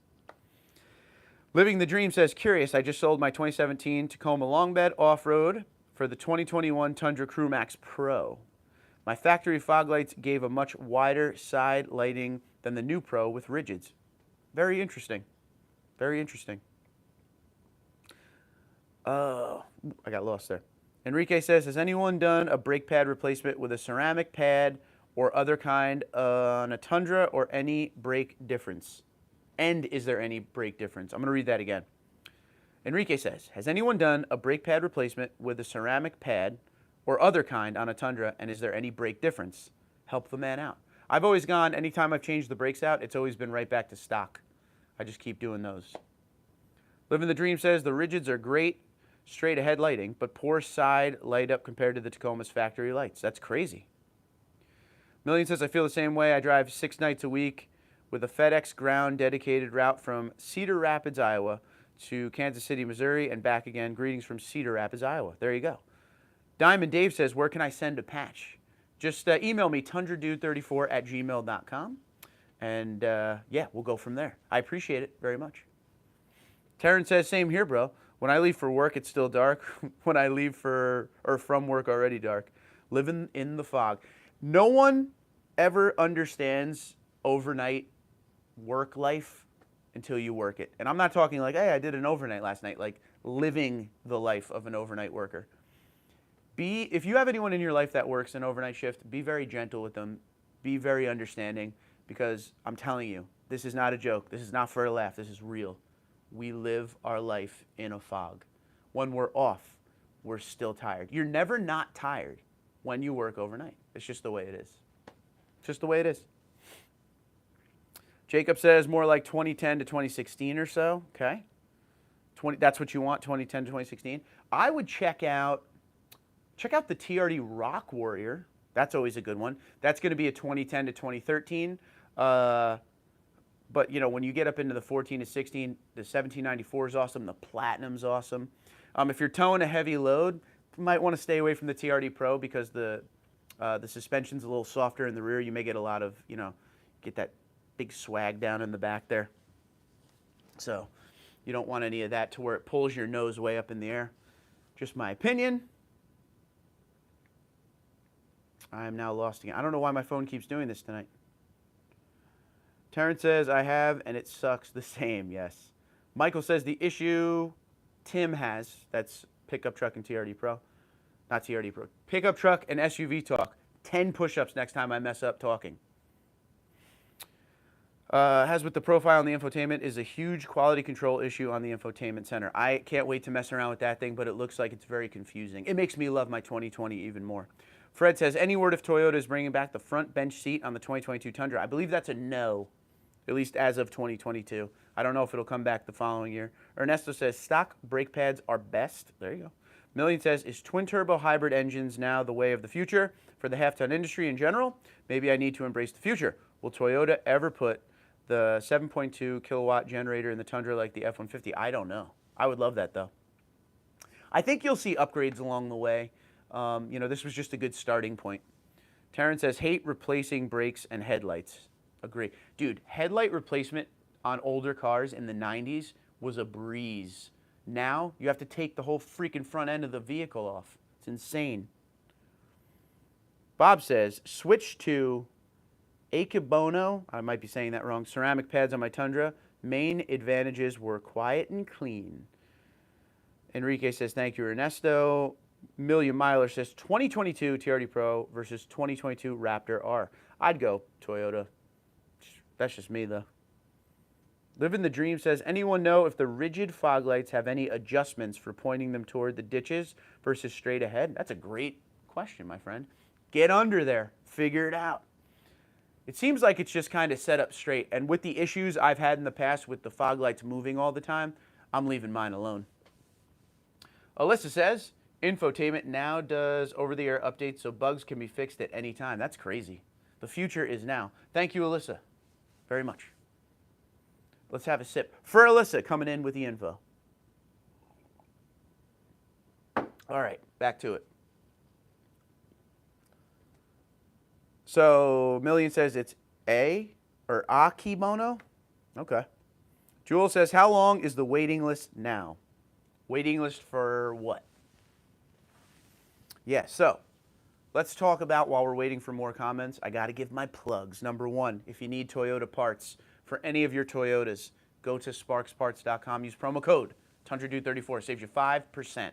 Living the Dream says, curious, I just sold my 2017 Tacoma Long Bed Off-Road for the 2021 Tundra Crew Max Pro. My factory fog lights gave a much wider side lighting than the new Pro with rigids. Very interesting. Very interesting. I got lost there. Enrique says, has anyone done a brake pad replacement with a ceramic pad or other kind on a Tundra, or any brake difference? And is there any brake difference? I'm going to read that again. Enrique says, has anyone done a brake pad replacement with a ceramic pad or other kind on a Tundra, and is there any brake difference? Help the man out. I've always gone, anytime I've changed the brakes out, it's always been right back to stock. I just keep doing those. Living the Dream says, the rigids are great straight ahead lighting, but poor side light up compared to the Tacoma's factory lights. That's crazy. Million says, I feel the same way. I drive 6 nights a week with a FedEx ground dedicated route from Cedar Rapids, Iowa to Kansas City, Missouri, and back again. Greetings from Cedar Rapids, Iowa. There you go. Diamond Dave says, where can I send a patch? Just email me, TundraDude34@gmail.com, and yeah, we'll go from there. I appreciate it very much. Taryn says, same here, bro. When I leave for work, it's still dark. When I leave from work, already dark. Living in the fog. No one ever understands overnight work life until you work it. And I'm not talking like, hey, I did an overnight last night, like living the life of an overnight worker. If you have anyone in your life that works an overnight shift, be very gentle with them. Be very understanding, because I'm telling you, this is not a joke. This is not for a laugh. This is real. We live our life in a fog. When we're off, we're still tired. You're never not tired when you work overnight. It's just the way it is. It's just the way it is. Jacob says more like 2010 to 2016 or so. Okay. That's what you want, 2010 to 2016. I would check out the TRD Rock Warrior. That's always a good one. That's going to be a 2010 to 2013. But, you know, when you get up into the 14 to 16, the 1794 is awesome. The Platinum's awesome. If you're towing a heavy load, you might want to stay away from the TRD Pro, because the suspension's a little softer in the rear. You may get a lot of, you know, get that big swag down in the back there. So you don't want any of that to where it pulls your nose way up in the air. Just my opinion. I am now lost again. I don't know why my phone keeps doing this tonight. Terrence says, I have, and it sucks the same. Yes. Michael says, the issue Tim has, that's pickup truck and TRD Pro. Not TRD Pro. Pickup truck and SUV talk. 10 push-ups next time I mess up talking. Has with the profile on the infotainment is a huge quality control issue on the infotainment center. I can't wait to mess around with that thing, but it looks like it's very confusing. It makes me love my 2020 even more. Fred says, any word if Toyota is bringing back the front bench seat on the 2022 Tundra? I believe that's a no, at least as of 2022. I don't know if it'll come back the following year. Ernesto says stock brake pads are best. There you go. Million says, is twin turbo hybrid engines now the way of the future for the half-ton industry in general? Maybe I need to embrace the future. Will Toyota ever put the 7.2 kilowatt generator in the Tundra like the F-150? I don't know. I would love that, though. I think you'll see upgrades along the way. You know, this was just a good starting point. Taryn says, hate replacing brakes and headlights. Agree. Dude, headlight replacement on older cars in the 90s was a breeze. Now, you have to take the whole freaking front end of the vehicle off. It's insane. Bob says, switch to Akibono, I might be saying that wrong, ceramic pads on my Tundra. Main advantages were quiet and clean. Enrique says, thank you, Ernesto. Million Miler says, 2022 TRD Pro versus 2022 Raptor R. I'd go Toyota. That's just me, though. Living the Dream says, anyone know if the rigid fog lights have any adjustments for pointing them toward the ditches versus straight ahead? That's a great question, my friend. Get under there. Figure it out. It seems like it's just kind of set up straight. And with the issues I've had in the past with the fog lights moving all the time, I'm leaving mine alone. Alyssa says, infotainment now does over-the-air updates so bugs can be fixed at any time. That's crazy. The future is now. Thank you, Alyssa, very much. Let's have a sip. For Alyssa, coming in with the info. All right, back to it. So, Million says it's Akibono? Okay. Jewel says, how long is the waiting list now? Waiting list for what? Yeah, so let's talk about, while we're waiting for more comments, I got to give my plugs. Number one, if you need Toyota parts for any of your Toyotas, go to sparksparts.com. Use promo code TundraDude34. Saves you 5%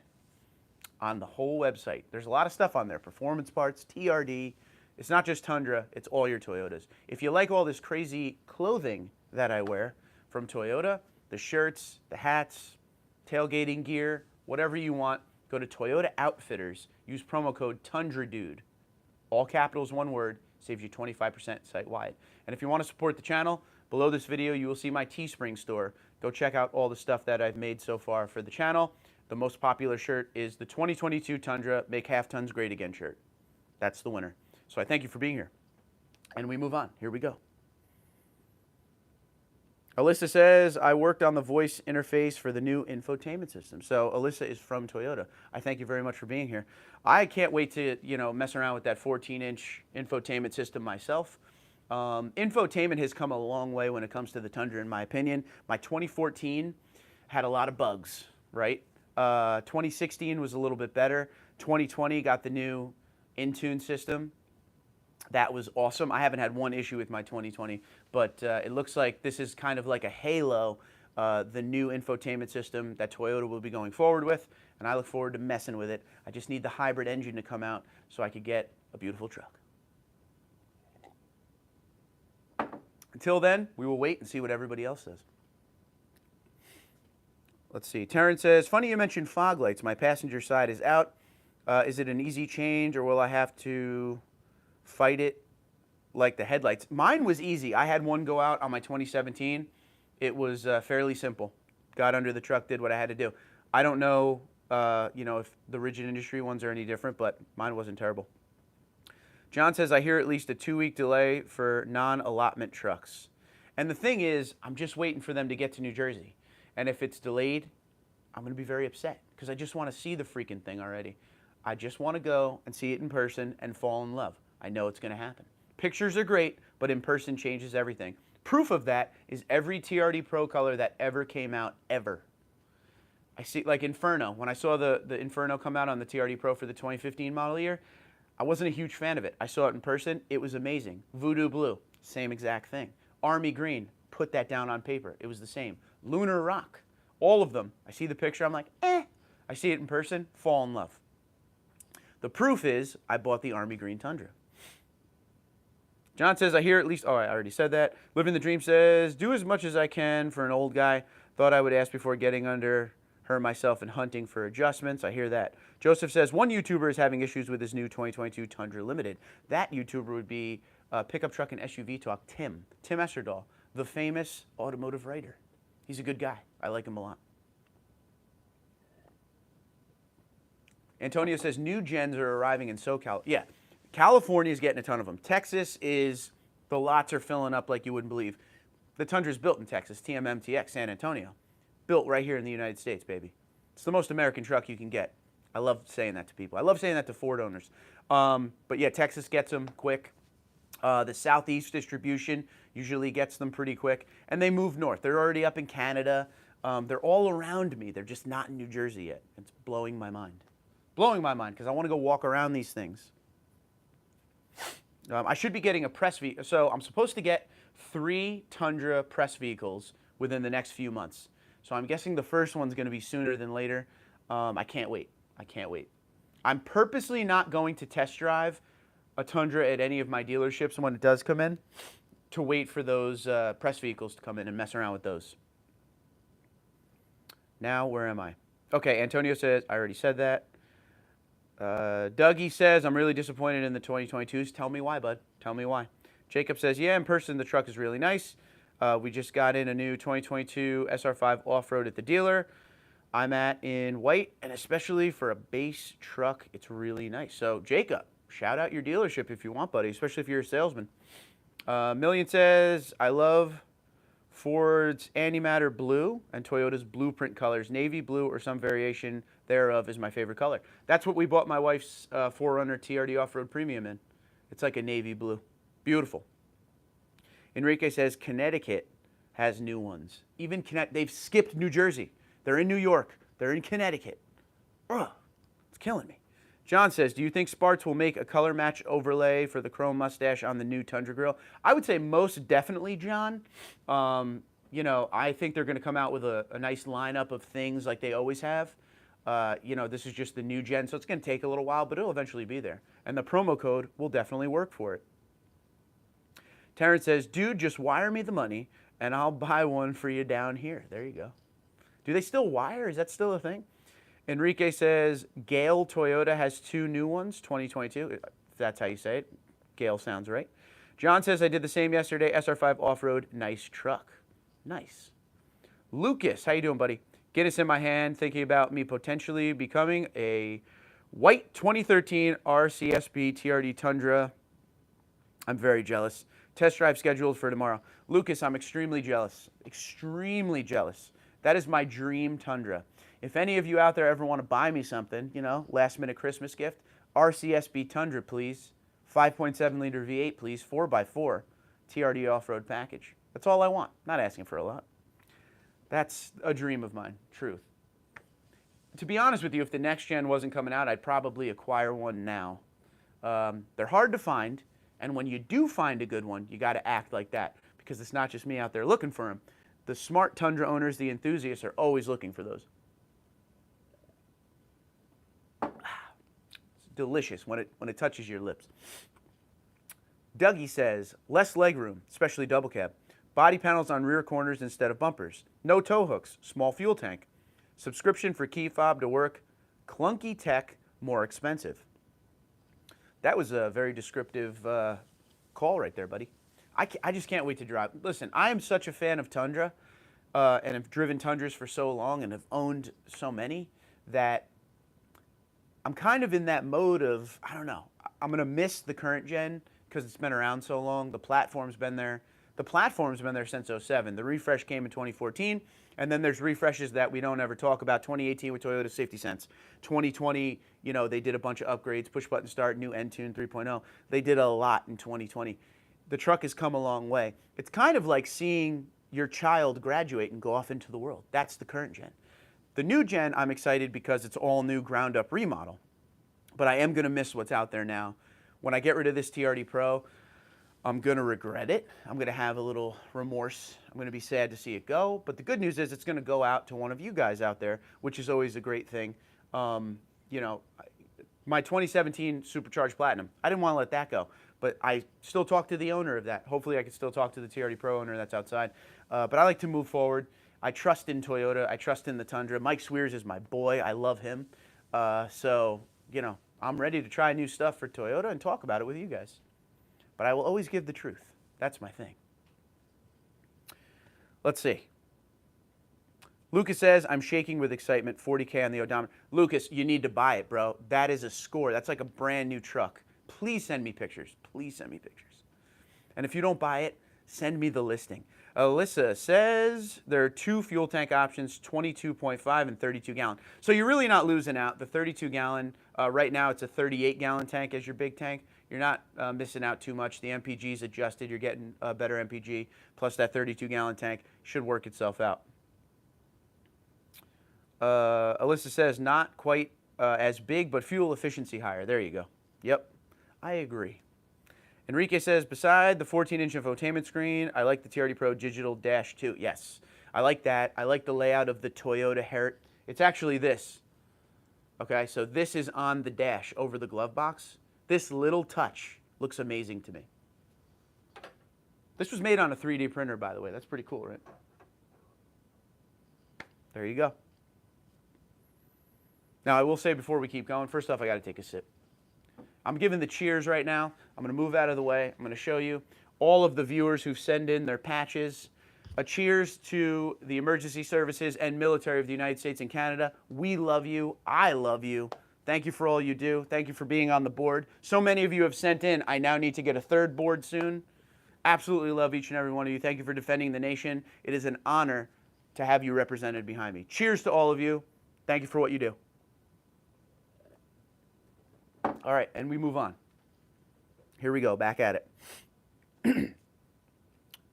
on the whole website. There's a lot of stuff on there. Performance parts, TRD. It's not just Tundra. It's all your Toyotas. If you like all this crazy clothing that I wear from Toyota, the shirts, the hats, tailgating gear, whatever you want, go to Toyota Outfitters. Use promo code TundraDude. All capitals, one word. Saves you 25% site-wide. And if you want to support the channel, below this video you will see my Teespring store. Go check out all the stuff that I've made so far for the channel. The most popular shirt is the 2022 Tundra Make Half Tons Great Again shirt. That's the winner. So I thank you for being here. And we move on. Here we go. Alyssa says, I worked on the voice interface for the new infotainment system. So Alyssa is from Toyota. I thank you very much for being here. I can't wait to, mess around with that 14-inch infotainment system myself. Infotainment has come a long way when it comes to the Tundra, in my opinion. My 2014 had a lot of bugs, right? 2016 was a little bit better. 2020 got the new Intune system. That was awesome. I haven't had one issue with my 2020, but it looks like this is kind of like a halo, the new infotainment system that Toyota will be going forward with, and I look forward to messing with it. I just need the hybrid engine to come out so I could get a beautiful truck. Until then, we will wait and see what everybody else says. Let's see. Terrence says, funny you mentioned fog lights. My passenger side is out. Is it an easy change, or will I have to fight it like the headlights? Mine was easy. I had one go out on my 2017. It was fairly simple. Got under the truck, did what I had to do. I don't know, if the rigid industry ones are any different, but mine wasn't terrible. John says, I hear at least a 2-week delay for non-allotment trucks. And the thing is, I'm just waiting for them to get to New Jersey. And if it's delayed, I'm going to be very upset because I just want to see the freaking thing already. I just want to go and see it in person and fall in love. I know it's going to happen. Pictures are great, but in person changes everything. Proof of that is every TRD Pro color that ever came out, ever. I see, like Inferno. When I saw the Inferno come out on the TRD Pro for the 2015 model year, I wasn't a huge fan of it. I saw it in person. It was amazing. Voodoo Blue, same exact thing. Army Green, put that down on paper. It was the same. Lunar Rock, all of them. I see the picture, I'm like, eh. I see it in person, fall in love. The proof is I bought the Army Green Tundra. John says, I hear at least, oh, I already said that. Living the Dream says, do as much as I can for an old guy. Thought I would ask before getting under her myself and hunting for adjustments. I hear that. Joseph says, one YouTuber is having issues with his new 2022 Tundra Limited. That YouTuber would be Pickup Truck and SUV Talk, Tim Esserdahl, the famous automotive writer. He's a good guy. I like him a lot. Antonio says new gens are arriving in SoCal. Yeah, California is getting a ton of them. Texas is, the lots are filling up like you wouldn't believe. The Tundra's built in Texas, TMMTX, San Antonio. Built right here in the United States, baby. It's the most American truck you can get. I love saying that to people. I love saying that to Ford owners. But yeah, Texas gets them quick. The Southeast distribution usually gets them pretty quick. And they move north. They're already up in Canada. They're all around me. They're just not in New Jersey yet. It's blowing my mind. Blowing my mind because I want to go walk around these things. I should be getting a press vehicle. So I'm supposed to get 3 Tundra press vehicles within the next few months. So I'm guessing the first one's going to be sooner than later. I can't wait. I can't wait. I'm purposely not going to test drive a Tundra at any of my dealerships when it does come in to wait for those press vehicles to come in and mess around with those. Now, where am I? Okay, Antonio says, I already said that. Dougie says, I'm really disappointed in the 2022s. Tell me why, bud. Tell me why. Jacob says, yeah, in person, the truck is really nice. We just got in a new 2022 SR5 off-road at the dealer I'm at in white, and especially for a base truck, it's really nice. So, Jacob, shout out your dealership if you want, buddy, especially if you're a salesman. Million says, I love Ford's antimatter blue and Toyota's blueprint colors. Navy blue or some variation thereof is my favorite color. That's what we bought my wife's 4Runner TRD off-road premium in. It's like a navy blue. Beautiful. Enrique says Connecticut has new ones. Even they've skipped New Jersey. They're in New York. They're in Connecticut. Ugh, it's killing me. John says, do you think Sparts will make a color match overlay for the chrome mustache on the new Tundra grill? I would say most definitely, John. You know, I think they're going to come out with a nice lineup of things like they always have. You know, this is just the new gen, so it's going to take a little while, but it'll eventually be there. And the promo code will definitely work for it. Terrence says, dude, just wire me the money, and I'll buy one for you down here. There you go. Do they still wire? Is that still a thing? Enrique says, Gale Toyota has 2 new ones, 2022. If that's how you say it. Gale sounds right. John says, I did the same yesterday. SR5 off-road, nice truck. Nice. Lucas, how you doing, buddy? Guinness in my hand, thinking about me potentially becoming a white 2013 RCSB TRD Tundra. I'm very jealous. Test drive scheduled for tomorrow. Lucas, I'm extremely jealous. Extremely jealous. That is my dream Tundra. If any of you out there ever want to buy me something, you know, last minute Christmas gift, RCSB Tundra, please. 5.7 liter V8, please. 4x4 TRD off-road package. That's all I want. Not asking for a lot. That's a dream of mine. Truth. To be honest with you, if the next gen wasn't coming out, I'd probably acquire one now. They're hard to find, and when you do find a good one, you got to act like that, because it's not just me out there looking for them. The smart Tundra owners, the enthusiasts, are always looking for those. It's delicious when it touches your lips. Dougie says, less legroom, especially double cab. Body panels on rear corners instead of bumpers. No tow hooks, small fuel tank. Subscription for key fob to work. Clunky tech, more expensive. That was a very descriptive call right there, buddy. I just can't wait to drive. Listen, I am such a fan of Tundra and have driven Tundras for so long and have owned so many that I'm kind of in that mode of, I don't know, I'm going to miss the current gen because it's been around so long. The platform's been there. The platform's been there since 07. The refresh came in 2014, and then there's refreshes that we don't ever talk about. 2018 with Toyota Safety Sense. 2020, you know, they did a bunch of upgrades, push button start, new N-Tune 3.0. They did a lot in 2020. The truck has come a long way. It's kind of like seeing your child graduate and go off into the world. That's the current gen. The new gen, I'm excited because it's all new ground up remodel. But I am going to miss what's out there now. When I get rid of this TRD Pro, I'm going to regret it. I'm going to have a little remorse. I'm going to be sad to see it go. But the good news is it's going to go out to one of you guys out there, which is always a great thing. You know, my 2017 Supercharged Platinum, I didn't want to let that go. But I still talk to the owner of that. Hopefully I can still talk to the TRD Pro owner that's outside. But I like to move forward. I trust in Toyota. I trust in the Tundra. Mike Swears is my boy. I love him. So, you know, I'm ready to try new stuff for Toyota and talk about it with you guys. But I will always give the truth. That's my thing. Let's see. Lucas says, I'm shaking with excitement, 40K on the odometer. Lucas, you need to buy it, bro. That is a score. That's like a brand new truck. Please send me pictures. Please send me pictures. And if you don't buy it, send me the listing. Alyssa says there are 2 fuel tank options, 22.5 and 32 gallon. So you're really not losing out. The 32 gallon, right now it's a 38 gallon tank as your big tank. You're not missing out too much. The MPG's adjusted. You're getting a better MPG. Plus that 32 gallon tank should work itself out. Alyssa says not quite as big, but fuel efficiency higher. There you go. Yep, I agree. Enrique says, beside the 14-inch infotainment screen, I like the TRD Pro Digital Dash 2. Yes, I like that. I like the layout of the Toyota Heritage. It's actually this. Okay, so this is on the dash over the glove box. This little touch looks amazing to me. This was made on a 3D printer, by the way. That's pretty cool, right? There you go. Now, I will say before we keep going, first off, I got to take a sip. I'm giving the cheers right now. I'm going to move out of the way. I'm going to show you all of the viewers who send in their patches. A cheers to the emergency services and military of the United States and Canada. We love you. I love you. Thank you for all you do. Thank you for being on the board. So many of you have sent in. I now need to get a 3rd board soon. Absolutely love each and every one of you. Thank you for defending the nation. It is an honor to have you represented behind me. Cheers to all of you. Thank you for what you do. All right, and we move on. Here we go, back at it.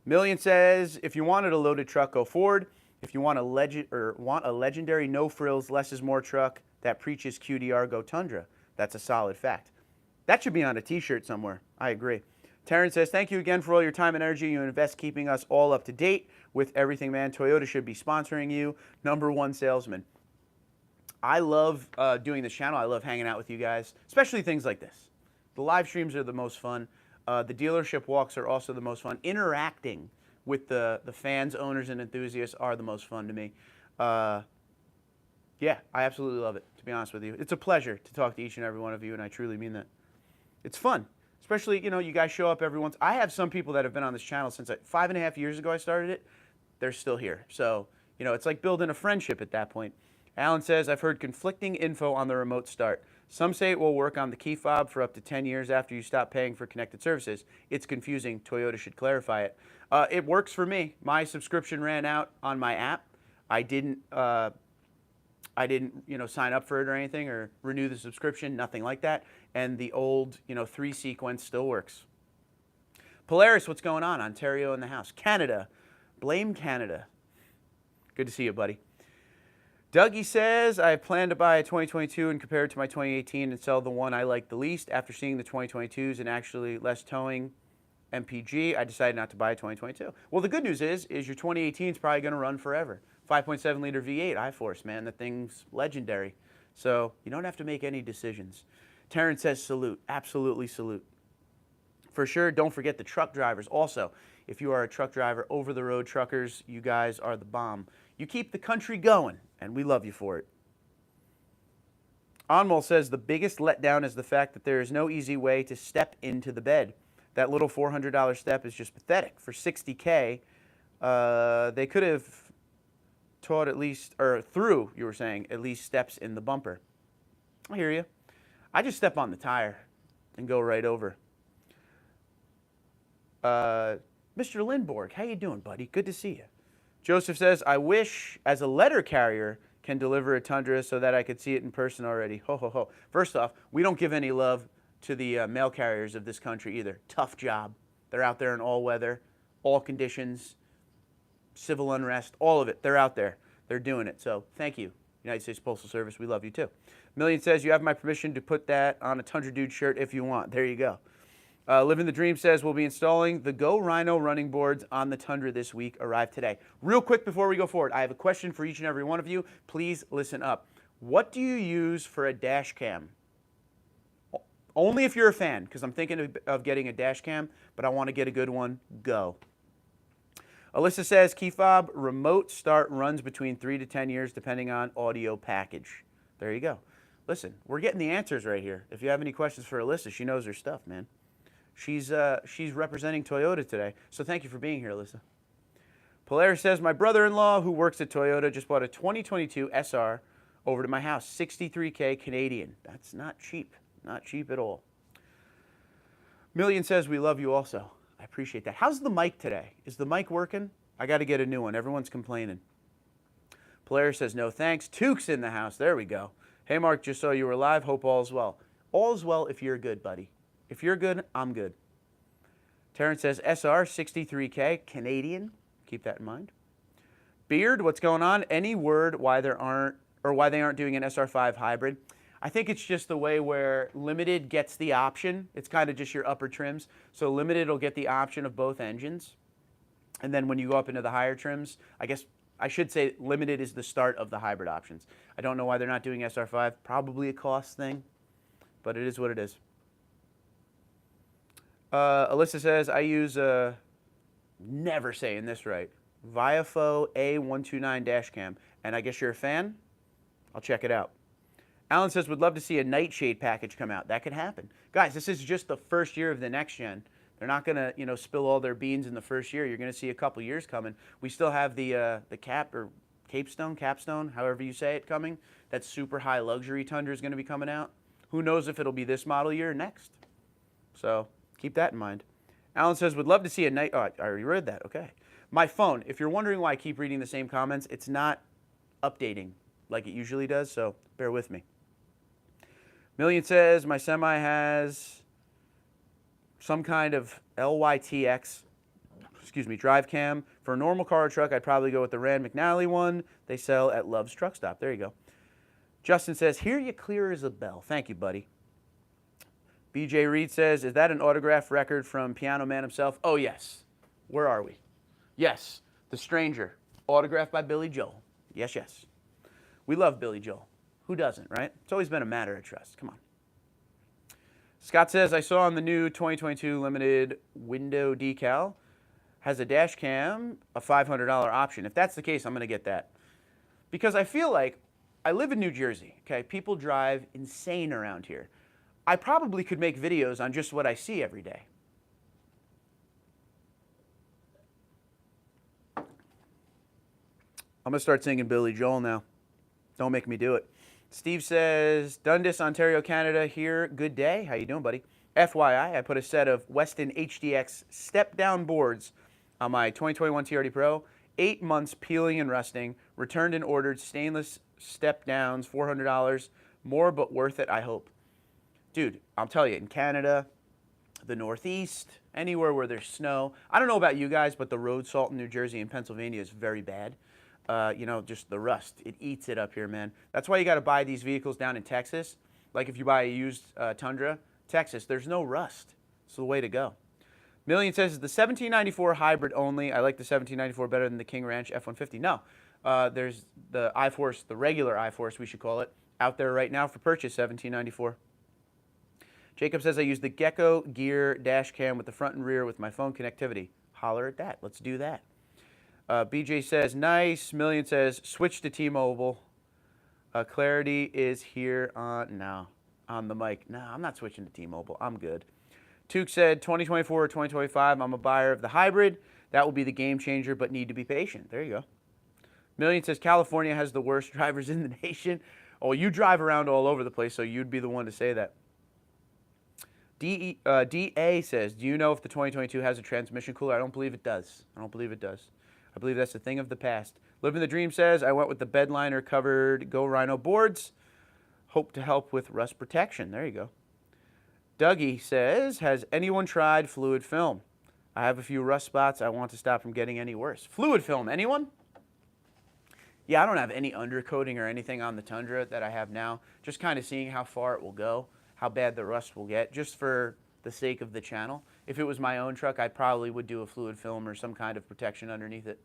Million says, if you wanted a loaded truck, go Ford. If you want a legendary no frills, less is more truck that preaches QDR, go Tundra. That's a solid fact. That should be on a t-shirt somewhere. I agree. Terrence says, thank you again for all your time and energy you invest keeping us all up to date with everything, man. Toyota should be sponsoring you. #1 salesman. I love doing this channel. I love hanging out with you guys, especially things like this. The live streams are the most fun. The dealership walks are also the most fun. Interacting with the fans, owners, and enthusiasts are the most fun to me. Yeah, I absolutely love it, to be honest with you. It's a pleasure to talk to each and every one of you, and I truly mean that. It's fun, especially, you know, you guys show up every once. I have some people that have been on this channel since 5.5 years ago I started it. They're still here. So, you know, it's like building a friendship at that point. Alan says, I've heard conflicting info on the remote start. Some say it will work on the key fob for up to 10 years after you stop paying for connected services. It's confusing. Toyota should clarify it. It works for me. My subscription ran out on my app. I didn't sign up for it or anything or renew the subscription, nothing like that. And the old, 3 sequence still works. Polaris, what's going on? Ontario in the house. Canada. Blame Canada. Good to see you, buddy. Dougie says, I plan to buy a 2022 and compare it to my 2018 and sell the one I like the least. After seeing the 2022s and actually less towing MPG, I decided not to buy a 2022. Well, the good news is your 2018 is probably going to run forever. 5.7 liter V8 iForce, man, the thing's legendary. So you don't have to make any decisions. Terrence says, salute. Absolutely salute. For sure, don't forget the truck drivers. Also, if you are a truck driver, over-the-road truckers, you guys are the bomb. You keep the country going, and we love you for it. Anmol says, the biggest letdown is the fact that there is no easy way to step into the bed. That little $400 step is just pathetic. For $60K, they could have taught at least, or through, you were saying, at least steps in the bumper. I hear you. I just step on the tire and go right over. Mr. Lindborg, how you doing, buddy? Good to see you. Joseph says, I wish, as a letter carrier, can deliver a Tundra so that I could see it in person already. Ho, ho, ho. First off, we don't give any love to the mail carriers of this country either. Tough job. They're out there in all weather, all conditions, civil unrest, all of it. They're out there. They're doing it. So thank you, United States Postal Service. We love you too. Million says, you have my permission to put that on a Tundra Dude shirt if you want. There you go. Living the Dream says, we'll be installing the Go Rhino running boards on the Tundra this week. Arrive today. Real quick before we go forward, I have a question for each and every one of you. Please listen up. What do you use for a dash cam? Only if you're a fan, because I'm thinking of getting a dash cam, but I want to get a good one. Go. Alyssa says, key fob remote start runs between 3 to 10 years depending on audio package. There you go. Listen, we're getting the answers right here. If you have any questions for Alyssa, she knows her stuff, man. She's representing Toyota today, so thank you for being here, Alyssa. Polaris says, my brother-in-law who works at Toyota just bought a 2022 SR over to my house, 63K Canadian. That's not cheap. Not cheap at all. Million says, we love you also. I appreciate that. How's the mic today? Is the mic working? I got to get a new one. Everyone's complaining. Polaris says, no thanks. Took's in the house. There we go. Hey, Mark, just saw you were live. Hope all's well. All's well if you're good, buddy. If you're good, I'm good. Terrence says, SR, 63K Canadian. Keep that in mind. Beard, what's going on? Any word why they aren't doing an SR5 hybrid? I think it's just the way where Limited gets the option. It's kind of just your upper trims. So Limited will get the option of both engines. And then when you go up into the higher trims, I guess I should say Limited is the start of the hybrid options. I don't know why they're not doing SR5. Probably a cost thing, but it is what it is. Alyssa says, I use, never saying this right, Viafo A129 dash cam. And I guess you're a fan? I'll check it out. Alan says, would love to see a Nightshade package come out. That could happen. Guys, this is just the first year of the next gen. They're not going to, spill all their beans in the first year. You're going to see a couple years coming. We still have the capstone, however you say it, coming. That super high luxury Tundra is going to be coming out. Who knows if it'll be this model year or next. So keep that in mind. Alan says, would love to see a night. Oh, I already read that. Okay. My phone, if you're wondering why I keep reading the same comments, it's not updating like it usually does, so bear with me. Million says, my semi has some kind of LYTX, drive cam. For a normal car or truck, I'd probably go with the Rand McNally one they sell at Love's Truck Stop. There you go. Justin says, hear you clear as a bell. Thank you, buddy. BJ Reed says, is that an autograph record from Piano Man himself? Oh, yes. Where are we? Yes, The Stranger, autographed by Billy Joel. Yes, yes. We love Billy Joel. Who doesn't, right? It's always been a matter of trust. Come on. Scott says, I saw on the new 2022 limited window decal, has a dash cam, a $500 option. If that's the case, I'm going to get that. Because I feel like I live in New Jersey, okay? People drive insane around here. I probably could make videos on just what I see every day. I'm going to start singing Billy Joel now. Don't make me do it. Steve says, Dundas, Ontario, Canada here. Good day. How you doing, buddy? FYI, I put a set of Weston HDX step-down boards on my 2021 TRD Pro. 8 months peeling and rusting. Returned and ordered stainless step-downs, $400. More but worth it, I hope. Dude, I'll tell you, in Canada, the Northeast, anywhere where there's snow. I don't know about you guys, but the road salt in New Jersey and Pennsylvania is very bad. Just the rust. It eats it up here, man. That's why you got to buy these vehicles down in Texas. Like if you buy a used Tundra, Texas, there's no rust. It's the way to go. Million says, the 1794 hybrid only. I like the 1794 better than the King Ranch F-150. No, there's the iForce, the regular iForce, we should call it, out there right now for purchase, 1794. Jacob says, I use the Gecko Gear dash cam with the front and rear with my phone connectivity. Holler at that. Let's do that. BJ says, nice. Million says, switch to T-Mobile. Clarity is here on the mic. No, I'm not switching to T-Mobile. I'm good. Took said, 2024 or 2025, I'm a buyer of the hybrid. That will be the game changer, but need to be patient. There you go. Million says, California has the worst drivers in the nation. Oh, you drive around all over the place, so you'd be the one to say that. DA says, do you know if the 2022 has a transmission cooler? I don't believe it does. I believe that's a thing of the past. Living the Dream says, I went with the bedliner covered Go Rhino boards. Hope to help with rust protection. There you go. Dougie says, has anyone tried fluid film? I have a few rust spots. I want to stop from getting any worse. Fluid film, anyone? Yeah, I don't have any undercoating or anything on the Tundra that I have now. Just kind of seeing how far it will go, how bad the rust will get, just for the sake of the channel. If it was my own truck, I probably would do a fluid film or some kind of protection underneath it.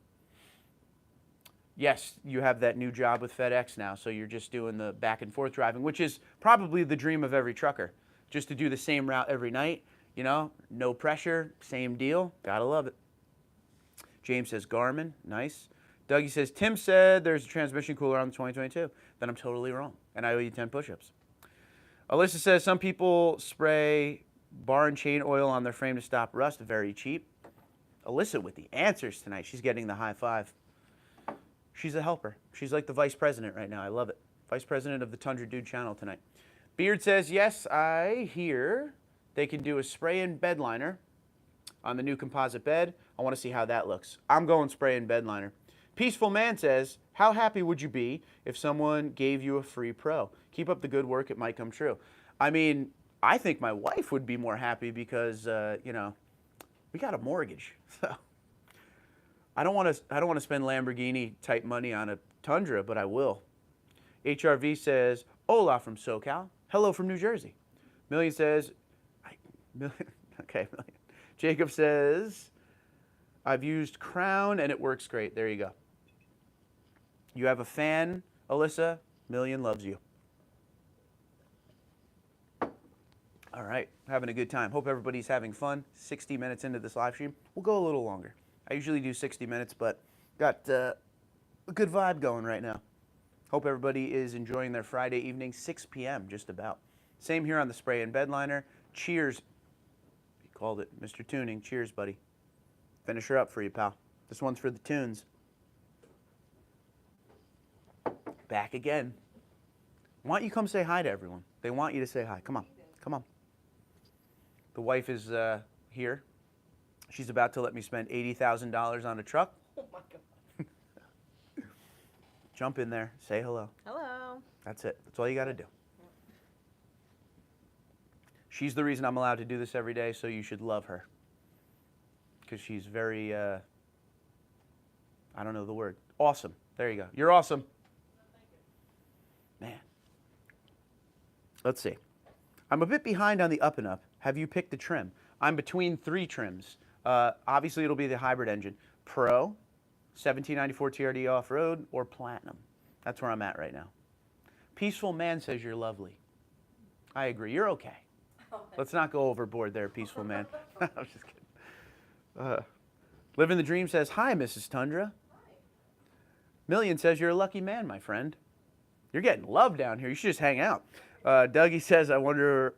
Yes, you have that new job with FedEx now, so you're just doing the back and forth driving, which is probably the dream of every trucker, just to do the same route every night, no pressure, same deal, gotta love it. James says Garmin, nice. Dougie says, Tim said there's a transmission cooler on the 2022. Then I'm totally wrong, and I owe you 10 push-ups. Alyssa says, some people spray bar and chain oil on their frame to stop rust, very cheap. Alyssa with the answers tonight. She's getting the high five. She's a helper. She's like the vice president right now. I love it. Vice president of the Tundra Dude channel tonight. Beard says, yes, I hear they can do a spray-in bed liner on the new composite bed. I want to see how that looks. I'm going spray-in bed liner. Peaceful Man says, how happy would you be if someone gave you a free pro? Keep up the good work. It might come true. I mean, I think my wife would be more happy because, you know, we got a mortgage. So I don't want to spend Lamborghini type money on a Tundra, but I will. HRV says, hola from SoCal. Hello from New Jersey. Million says, okay. Jacob says, I've used Crown and it works great. There you go. You have a fan, Alyssa. Million loves you. All right, having a good time. Hope everybody's having fun. 60 minutes into this live stream. We'll go a little longer. I usually do 60 minutes, but got a good vibe going right now. Hope everybody is enjoying their Friday evening, 6 p.m. just about. Same here on the spray and bed liner. Cheers. He called it Mr. Tuning. Cheers, buddy. Finish her up for you, pal. This one's for the tunes. Back again. Why don't you come say hi to everyone? They want you to say hi. Come on. Come on. The wife is here. She's about to let me spend $80,000 on a truck.
Oh my God.
Jump in there. Say hello.
Hello.
That's it. That's all you got to do. She's the reason I'm allowed to do this every day, so you should love her. Because she's very, I don't know the word. Awesome. There you go. You're awesome. Man. Let's see. I'm a bit behind on the up and up. Have you picked a trim? I'm between 3 trims. Obviously, it'll be the hybrid engine. Pro, 1794 TRD off-road, or Platinum. That's where I'm at right now. Peaceful Man says you're lovely. I agree. You're okay. Let's not go overboard there, Peaceful Man. I was just kidding. Living the Dream says, hi, Mrs. Tundra. Hi. Million says you're a lucky man, my friend. You're getting love down here. You should just hang out. Dougie says, I wonder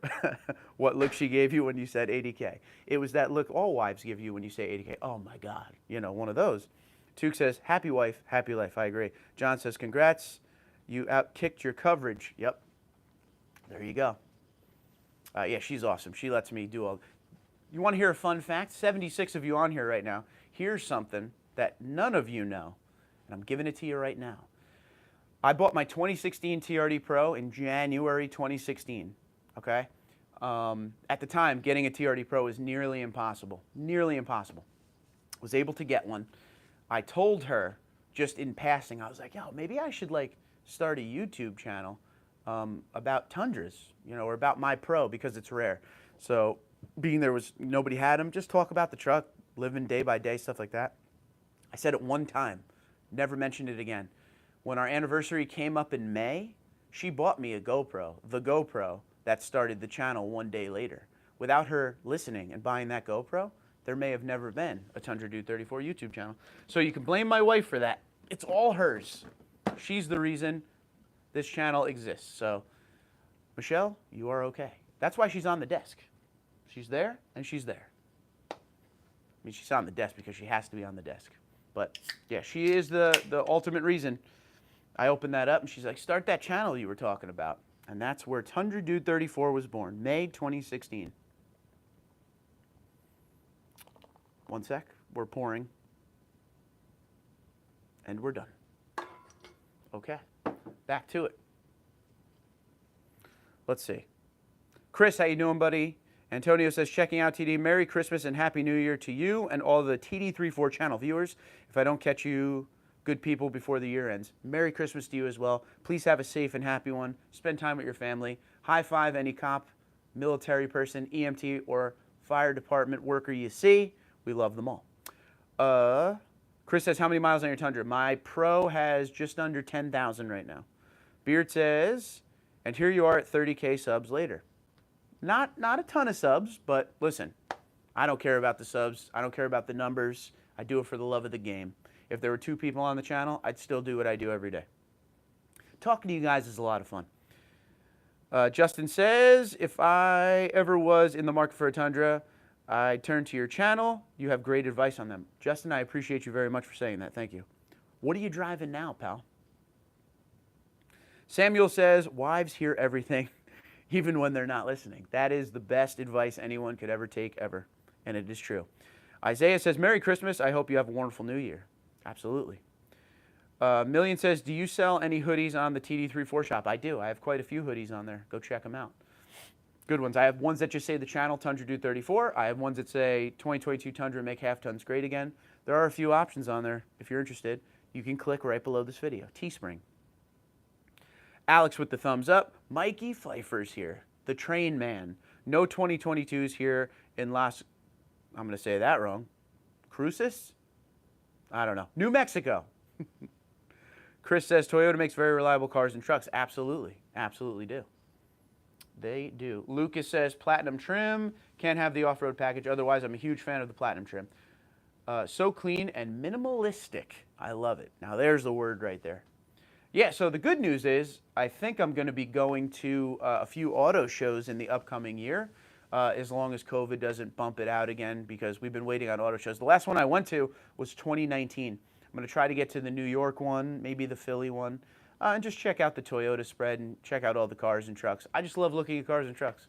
what look she gave you when you said 80K. It was that look all wives give you when you say 80K. Oh, my God. You know, one of those. Tuke says, happy wife, happy life. I agree. John says, congrats. You outkicked your coverage. Yep. There you go. Yeah, she's awesome. She lets me do all. You want to hear a fun fact? 76 of you on here right now. Here's something that none of you know, and I'm giving it to you right now. I bought my 2016 TRD Pro in January 2016, okay? At the time, getting a TRD Pro was nearly impossible. Nearly impossible. Was able to get one. I told her, just in passing, I was like, yo, maybe I should, like, start a YouTube channel about Tundras, you know, or about my Pro, because it's rare. So, being there was, nobody had them, just talk about the truck, living day by day, stuff like that. I said it one time, never mentioned it again. When our anniversary came up in May, she bought me a GoPro, the GoPro that started the channel one day later. Without her listening and buying that GoPro, there may have never been a TundraDude34 YouTube channel. So you can blame my wife for that. It's all hers. She's the reason this channel exists. So, Michelle, you are okay. That's why she's on the desk. She's there, and she's there. I mean, she's on the desk because she has to be on the desk. But, yeah, she is the ultimate reason. I opened that up, and she's like, start that channel you were talking about. And that's where TundraDude34 was born, May 2016. One sec. We're pouring. And we're done. Okay. Back to it. Let's see. Chris, how you doing, buddy? Antonio says, checking out TD. Merry Christmas and Happy New Year to you and all the TD34 channel viewers. If I don't catch you good people before the year ends, Merry Christmas to you as well. Please have a safe and happy one. Spend time with your family. High five any cop, military person, EMT, or fire department worker you see. We love them all. Chris says, how many miles on your Tundra? My Pro has just under 10,000 right now. Beard says, and here you are at 30K subs later. Not a ton of subs, but listen, I don't care about the subs. I don't care about the numbers. I do it for the love of the game. If there were 2 people on the channel, I'd still do what I do every day. Talking to you guys is a lot of fun. Justin says, if I ever was in the market for a Tundra, I turn to your channel. You have great advice on them. Justin, I appreciate you very much for saying that. Thank you. What are you driving now, pal? Samuel says, wives hear everything, even when they're not listening. That is the best advice anyone could ever take, ever. And it is true. Isaiah says, Merry Christmas. I hope you have a wonderful New Year. Absolutely. Million says, do you sell any hoodies on the TD34 shop? I do. I have quite a few hoodies on there. Go check them out. Good ones. I have ones that just say the channel, TundraDude34. I have ones that say 2022 Tundra, make half tons great again. There are a few options on there. If you're interested, you can click right below this video. Teespring. Alex with the thumbs up. Mikey Pfeiffer's here. The train man. No 2022s here in Las, I'm going to say that wrong. Cruces? I don't know. New Mexico. Chris says, Toyota makes very reliable cars and trucks. Absolutely. Absolutely do. They do. Lucas says, platinum trim. Can't have the off-road package. Otherwise, I'm a huge fan of the platinum trim. So clean and minimalistic. I love it. Now, there's the word right there. Yeah, so the good news is I think I'm going to be going to a few auto shows in the upcoming year, as long as COVID doesn't bump it out again, because we've been waiting on auto shows. The last one I went to was 2019. I'm going to try to get to the New York one, maybe the Philly one. And just check out the Toyota spread and check out all the cars and trucks. I just love looking at cars and trucks.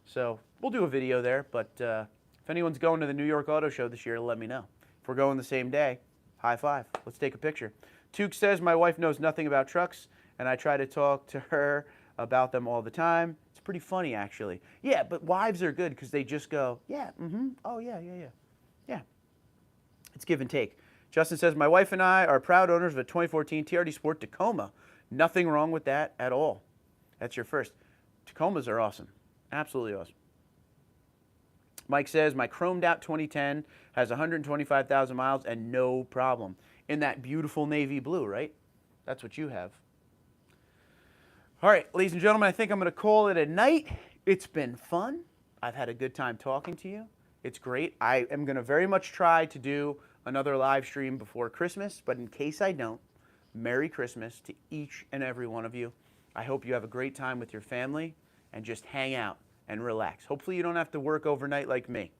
So we'll do a video there, but if anyone's going to the New York Auto Show this year, let me know. If we're going the same day, high five. Let's take a picture. Took says, my wife knows nothing about trucks, and I try to talk to her about them all the time. It's pretty funny, actually. Yeah, but wives are good because they just go, yeah, oh, yeah. Yeah. It's give and take. Justin says, my wife and I are proud owners of a 2014 TRD Sport Tacoma. Nothing wrong with that at all. That's your first. Tacomas are awesome. Absolutely awesome. Mike says, my chromed out 2010 has 125,000 miles and no problem. In that beautiful navy blue, right? That's what you have. All right, ladies and gentlemen, I think I'm going to call it a night. It's been fun. I've had a good time talking to you. It's great. I am going to very much try to do another live stream before Christmas, but in case I don't, Merry Christmas to each and every one of you. I hope you have a great time with your family and just hang out and relax. Hopefully you don't have to work overnight like me.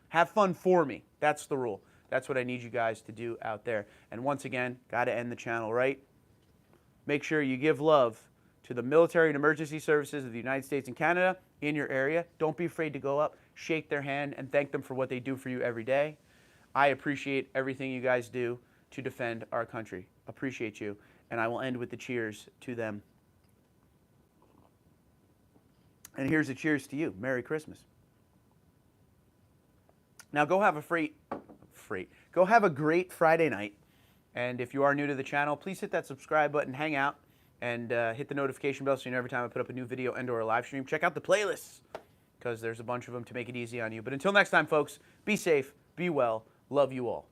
Have fun for me. That's the rule. That's what I need you guys to do out there. And once again, got to end the channel right. Make sure you give love to the military and emergency services of the United States and Canada in your area. Don't be afraid to go up, shake their hand, and thank them for what they do for you every day. I appreciate everything you guys do to defend our country. Appreciate you. And I will end with the cheers to them. And here's a cheers to you. Merry Christmas. Now go have a Go have a great Friday night. And if you are new to the channel, please hit that subscribe button, hang out, and hit the notification bell so you know every time I put up a new video and or a live stream. Check out the playlists, because there's a bunch of them to make it easy on you. But until next time, folks, be safe, be well, love you all.